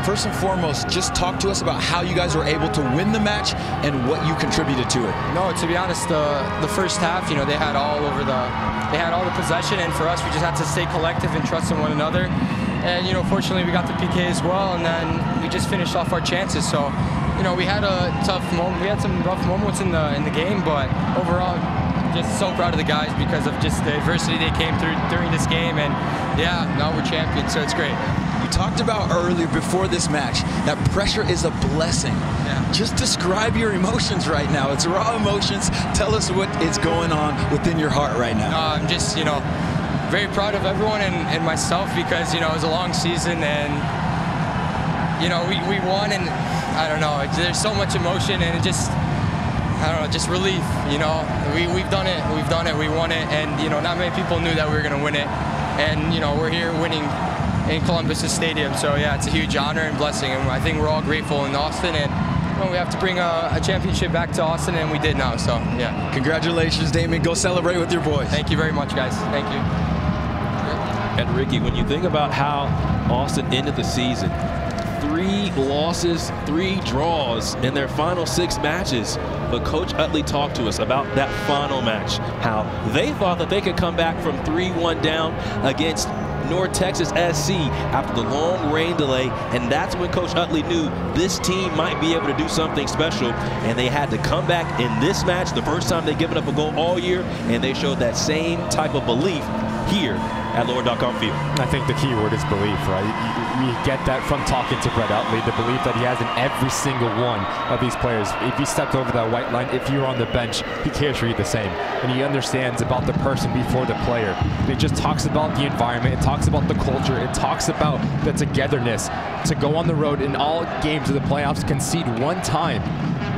First and foremost, just talk to us about how you guys were able to win the match and what you contributed to it. No, to be honest, the first half, you know, they had all the possession, and for us, we just had to stay collective and trust in one another. And, you know, fortunately, we got the PK as well, and then we just finished off our chances. So, you know, we had a tough moment. We had some rough moments in the game, but overall, just so proud of the guys because of just the adversity they came through during this game. And yeah, now we're champions, so it's great. You talked about earlier before this match that pressure is a blessing. Yeah. Just describe your emotions right now. It's raw emotions. Tell us what is going on within your heart right now. I'm just, you know, very proud of everyone and myself because, you know, it was a long season and, you know, we won, and I don't know, there's so much emotion and it just, I don't know, just relief, you know. We've done it, we won it, and, you know, not many people knew that we were going to win it. And, you know, we're here winning in Columbus' stadium, so yeah, it's a huge honor and blessing, and I think we're all grateful in Austin, and you know, we have to bring a championship back to Austin, and we did now, so yeah. Congratulations, Damien. Go celebrate with your boys. Thank you very much, guys. Thank you. And Ricky, when you think about how Austin ended the season, 3 losses, 3 draws in their final 6 matches. But Coach Utley talked to us about that final match, how they thought that they could come back from 3-1 down against North Texas SC after the long rain delay, and that's when Coach Utley knew this team might be able to do something special, and they had to come back in this match, the first time they've given up a goal all year, and they showed that same type of belief here at Lower.com Field. I think the key word is belief, right? We get that from talking to Brett Utley, the belief that he has in every single one of these players. If he stepped over that white line, if you're on the bench, he cares for you the same. And he understands about the person before the player. And it just talks about the environment, it talks about the culture, it talks about the togetherness. To go on the road in all games of the playoffs, concede 1 time,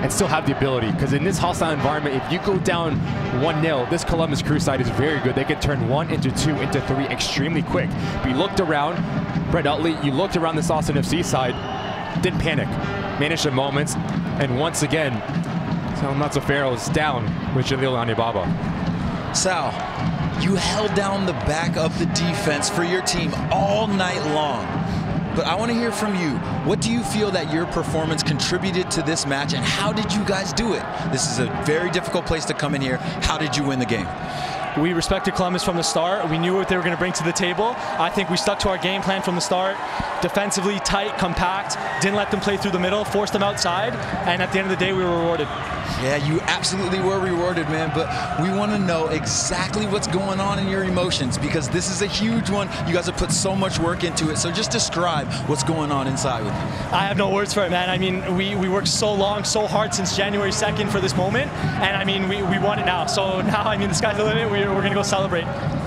and still have the ability. Because in this hostile environment, if you go down 1-0, this Columbus Crew side is very good. They can turn 1 into 2 into 3 extremely quick. But you looked around, Brett Utley, you looked around this Austin FC side, didn't panic, managed the moments, and once again, Sal Mazzaferro is down with Jalil Anibaba. Sal, you held down the back of the defense for your team all night long. But I want to hear from you. What do you feel that your performance contributed to this match, and how did you guys do it? This is a very difficult place to come in here. How did you win the game? We respected Columbus from the start. We knew what they were going to bring to the table. I think we stuck to our game plan from the start. Defensively tight, compact, didn't let them play through the middle, forced them outside, and at the end of the day, we were rewarded. Yeah, you absolutely were rewarded, man, but we want to know exactly what's going on in your emotions, because this is a huge one. You guys have put so much work into it, so just describe what's going on inside with you. I have no words for it, man. I mean, we worked so long, so hard since January 2nd for this moment, and I mean, we want it now. So now, I mean, the sky's the limit. We're going to go celebrate.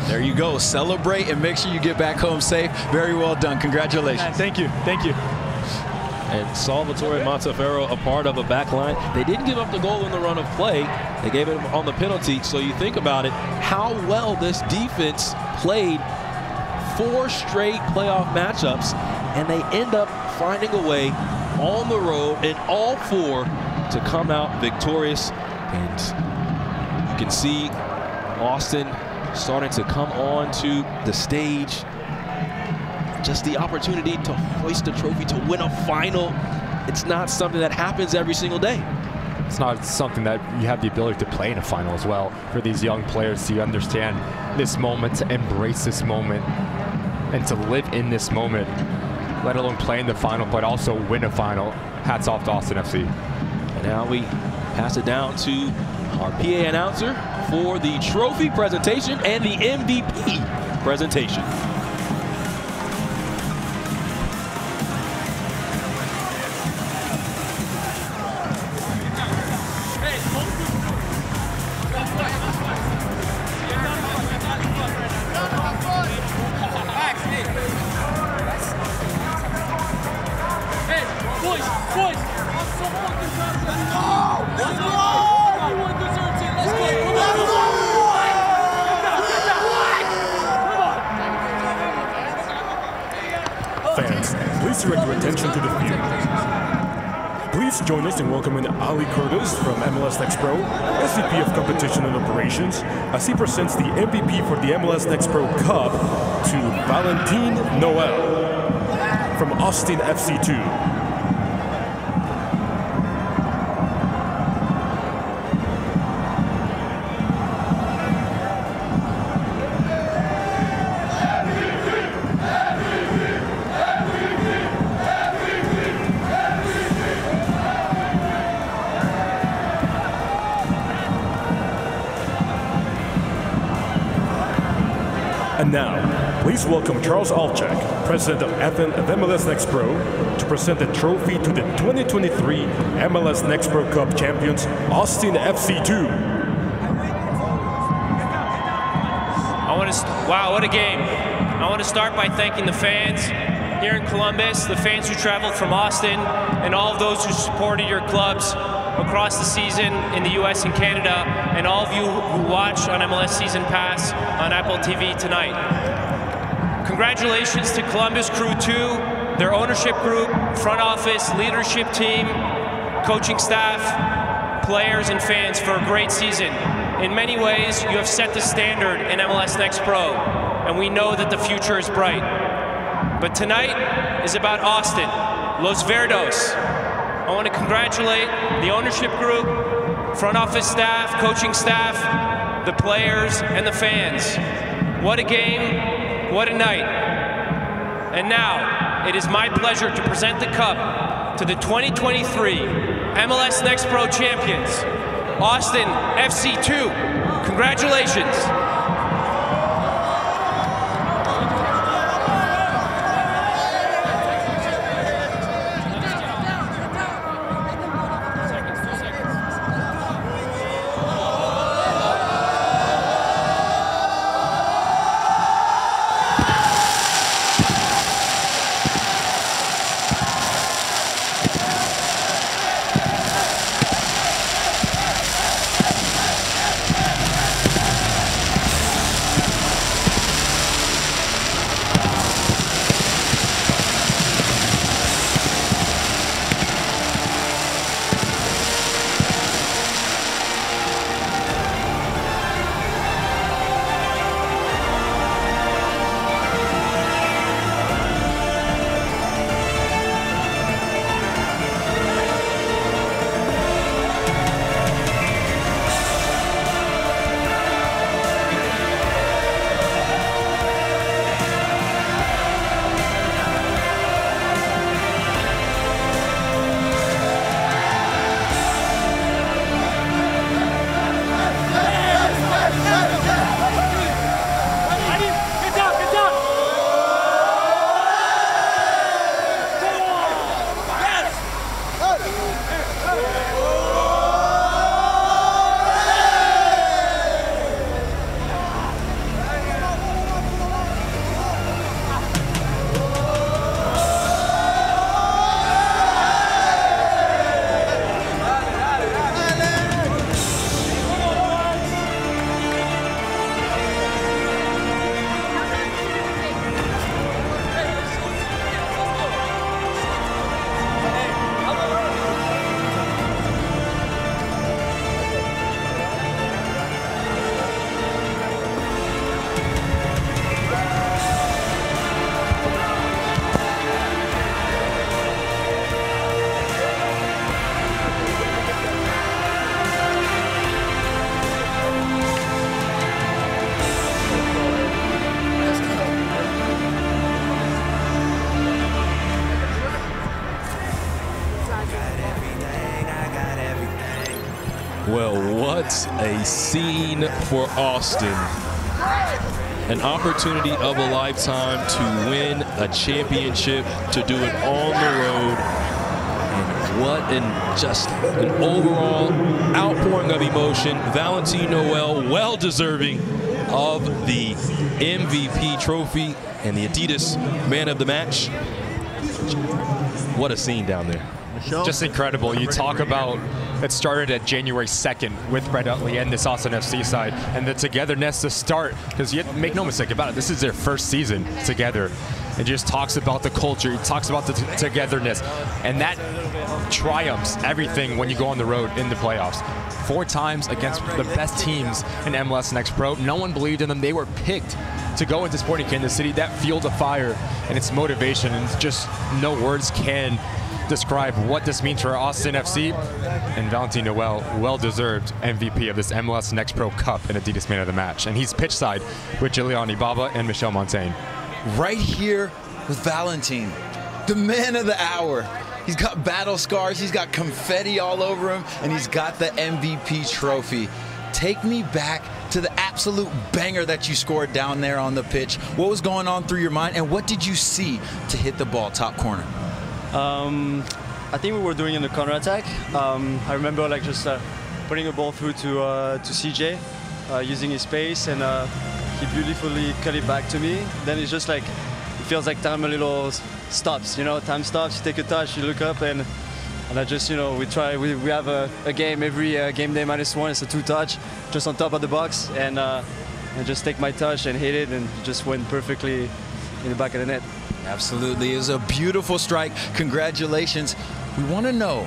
There you go. Celebrate and make sure you get back home safe. Very well done. Congratulations. Man, thank you. Thank you. And Salvatore Mazzaferro, a part of a back line. They didn't give up the goal in the run of play. They gave it on the penalty. So you think about it, how well this defense played 4 straight playoff matchups, and they end up finding a way on the road in all 4 to come out victorious. And you can see Austin starting to come on to the stage. Just the opportunity to hoist a trophy, to win a final. It's not something that happens every single day. It's not something that you have the ability to play in a final as well. For these young players to understand this moment, to embrace this moment, and to live in this moment let alone play in the final, but also win a final. Hats off to Austin FC. And now we pass it down to our PA announcer for the trophy presentation and the MVP presentation. Fans, please direct your attention to the field. Please join us in welcoming Ali Curtis from MLS Next Pro, SVP of Competition and Operations, as he presents the MVP for the MLS Next Pro Cup to Valentin Noel from Austin FC2. And now, please welcome Charles Alchek, President of MLS Next Pro, to present the trophy to the 2023 MLS Next Pro Cup champions, Austin FC2. Wow, what a game. I want to start by thanking the fans here in Columbus, the fans who traveled from Austin, and all of those who supported your clubs across the season in the US and Canada, and all of you who watch on MLS Season Pass on Apple TV tonight. Congratulations to Columbus Crew 2, their ownership group, front office, leadership team, coaching staff, players and fans for a great season. In many ways, you have set the standard in MLS Next Pro, and we know that the future is bright. But tonight is about Austin, Los Verdos. I want to congratulate the ownership group, front office staff, coaching staff, the players, and the fans. What a game, what a night. And now, it is my pleasure to present the cup to the 2023 MLS Next Pro champions, Austin FC2. Congratulations. Well, what a scene for Austin. An opportunity of a lifetime to win a championship, to do it on the road. And what just an overall outpouring of emotion. Valentin Noel, well deserving of the MVP trophy and the Adidas Man of the Match. What a scene down there. Just incredible. You talk about it started at January 2nd with Brett Utley and this Austin FC side, and the togetherness to start, because you make no mistake about it, this is their first season together. It just talks about the culture, it talks about the togetherness, and that triumphs everything when you go on the road in the playoffs. 4 times against the best teams in MLS Next Pro. No one believed in them. They were picked to go into Sporting Kansas City, that field of fire and its motivation, and it's just no words can describe what this means for Austin FC. And Valentin Noel, well-deserved MVP of this MLS Next Pro Cup and Adidas Man of the Match. And he's pitch side with Giuliani Baba and Michel Montaigne. Right here with Valentin, the man of the hour. He's got battle scars, he's got confetti all over him, and he's got the MVP trophy. Take me back to the absolute banger that you scored down there on the pitch. What was going on through your mind, and what did you see to hit the ball top corner? I think we were doing in the counter attack. I remember like just putting a ball through to CJ, using his pace, and he beautifully cut it back to me. Then it's just like it feels like time a little stops. You know, time stops. You take a touch, you look up, and I just, you know, we have a game every game day -1. It's a 2-touch, just on top of the box, and just take my touch and hit it, and it just went perfectly in the back of the net. Absolutely. It was a beautiful strike. Congratulations. We want to know,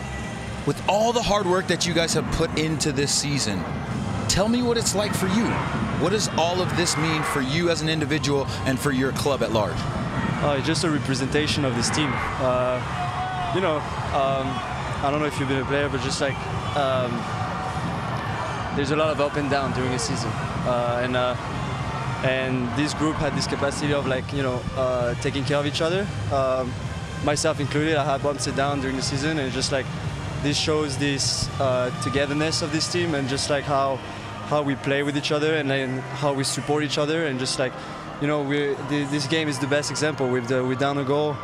with all the hard work that you guys have put into this season, tell me what it's like for you. What does all of this mean for you as an individual and for your club at large? It's just a representation of this team. You know, I don't know if you've been a player, but just like there's a lot of up and down during a season, and this group had this capacity of, like, you know, taking care of each other, myself included. I had bumps it down during the season, and just like this shows this togetherness of this team, and just like how we play with each other, and then how we support each other, and just like, you know, this game is the best example. We're down a goal,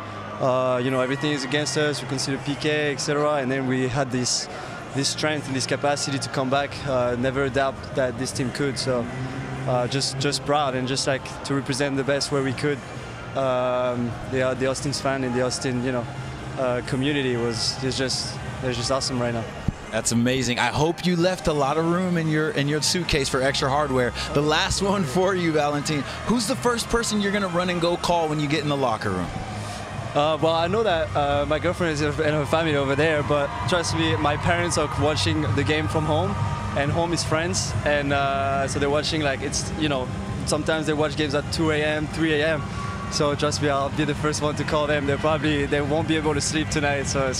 you know, everything is against us. We consider PK, etc., and then we had this strength and this capacity to come back. Never doubt that this team could. So just proud, and just like to represent the best where we could. The Austin's fan and the Austin, you know, community is just awesome right now. That's amazing. I hope you left a lot of room in your suitcase for extra hardware. The last one for you, Valentin. Who's the first person you're going to run and go call when you get in the locker room? Well, I know that my girlfriend is and her family over there, but trust me, my parents are watching the game from home, and home is friends, and so they're watching, like, it's, you know, sometimes they watch games at 2 a.m., 3 a.m. So trust me, I'll be the first one to call them. They won't be able to sleep tonight, so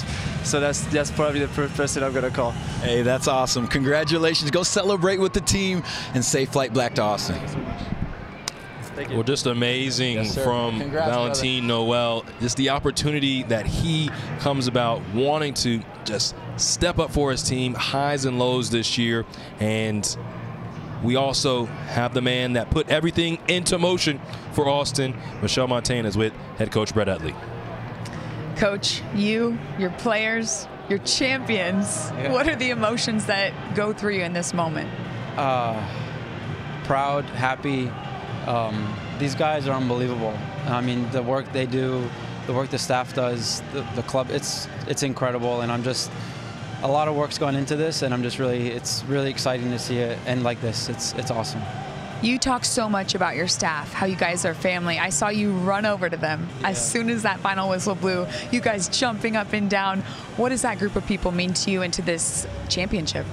that's probably the first person I'm gonna call. Hey, that's awesome. Congratulations. Go celebrate with the team, and safe flight back to Austin. Well, just amazing from Valentin Noel. Just the opportunity that he comes about wanting to just step up for his team, highs and lows this year. And we also have the man that put everything into motion for Austin. Michel Montaigne is with head coach Brett Utley. Coach, your players, your champions, what are the emotions that go through you in this moment? Proud, happy. These guys are unbelievable. I mean, the work they do, the work the staff does, the club, it's incredible, and I'm just, a lot of work's gone into this, and I'm just it's really exciting to see it end like this. It's awesome. You talk so much about your staff, how you guys are family. I saw you run over to them as soon as that final whistle blew, you guys jumping up and down. What does that group of people mean to you and to this championship?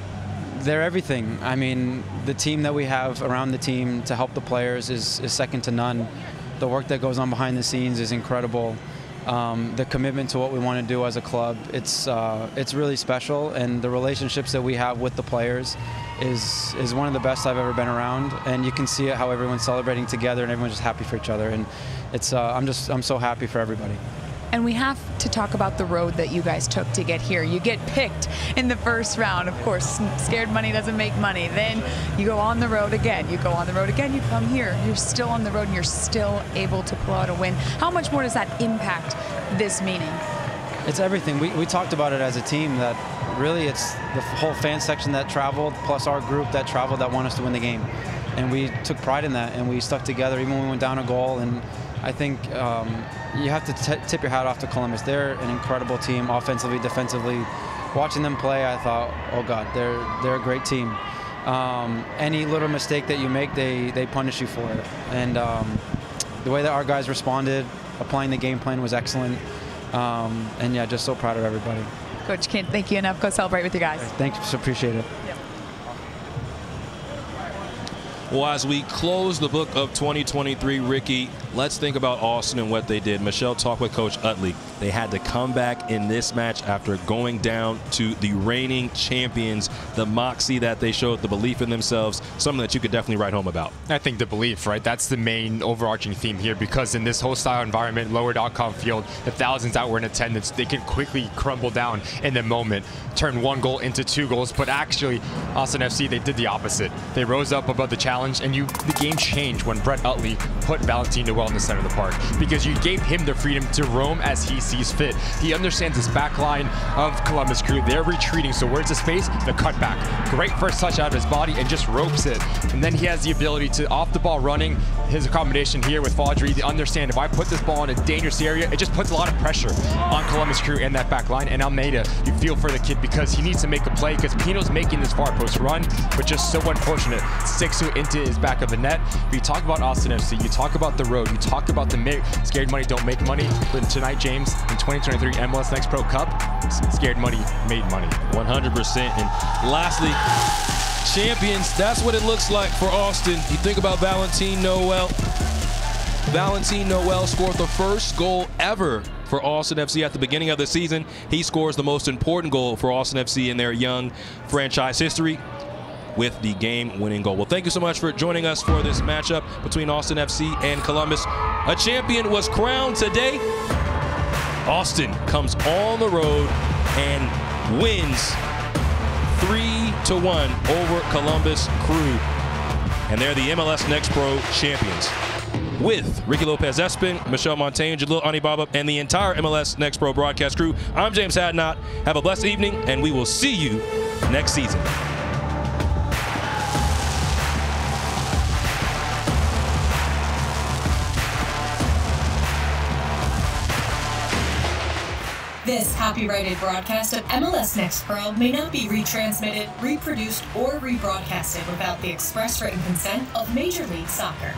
They're everything. I mean, the team that we have around the team to help the players is second to none. The work that goes on behind the scenes is incredible. The commitment to what we want to do as a club, it's really special, and the relationships that we have with the players is one of the best I've ever been around, and you can see it how everyone's celebrating together and everyone's just happy for each other, and it's I'm so happy for everybody. And we have to talk about the road that you guys took to get here. You get picked in the first round. Of course, scared money doesn't make money. Then you go on the road again. You go on the road again. You come here. You're still on the road, and you're still able to pull out a win. How much more does that impact this meeting? It's everything. We talked about it as a team that really it's the whole fan section that traveled plus our group that traveled that want us to win the game. And we took pride in that, and we stuck together even when we went down a goal. And I think you have to tip your hat off to Columbus. They're an incredible team, offensively, defensively. Watching them play, I thought, oh God, they're a great team. Any little mistake that you make, they punish you for it. And the way that our guys responded, applying the game plan was excellent. And yeah, just so proud of everybody. Coach, can't thank you enough. Go celebrate with you guys. Thanks, appreciate it. Yep. Well, as we close the book of 2023, Ricky, let's think about Austin and what they did. Michelle talked with Coach Utley. They had to come back in this match after going down to the reigning champions. The moxie that they showed, the belief in themselves, something that you could definitely write home about. I think the belief, right? That's the main overarching theme here, because in this hostile environment, lower.com field, the thousands that were in attendance, they can quickly crumble down in the moment, turn one goal into 2 goals. But actually, Austin FC, they did the opposite. They rose up above the challenge, and the game changed when Brett Utley put Valentino well in the center of the park, because you gave him the freedom to roam as he sees fit. He understands this back line of Columbus Crew. They're retreating, so where's the space? The cutback. Great first touch out of his body and just ropes it. And then he has the ability to, off the ball running, his accommodation here with Faudree, to understand if I put this ball in a dangerous area, it just puts a lot of pressure on Columbus Crew and that back line. And Almeida, you feel for the kid because he needs to make a play, because Pino's making this far post run, but just so unfortunate. Sticks into his back of the net. But you talk about Austin FC, you talk about the road, you talk about the scared money don't make money. But tonight, James, in 2023 MLS Next Pro Cup, scared money made money. 100%. And lastly, champions, that's what it looks like for Austin. You think about Valentin Noel. Valentin Noel scored the first goal ever for Austin FC at the beginning of the season. He scores the most important goal for Austin FC in their young franchise history with the game-winning goal. Well, thank you so much for joining us for this matchup between Austin FC and Columbus. A champion was crowned today. Austin comes on the road and wins 3-1 over Columbus Crew. And they're the MLS Next Pro champions. With Ricky Lopez-Espin, Michelle Montaigne, Jalil Anibaba, and the entire MLS Next Pro broadcast crew, I'm James Hadnot. Have a blessed evening, and we will see you next season. This copyrighted broadcast of MLS Next Pro may not be retransmitted, reproduced, or rebroadcasted without the express written consent of Major League Soccer.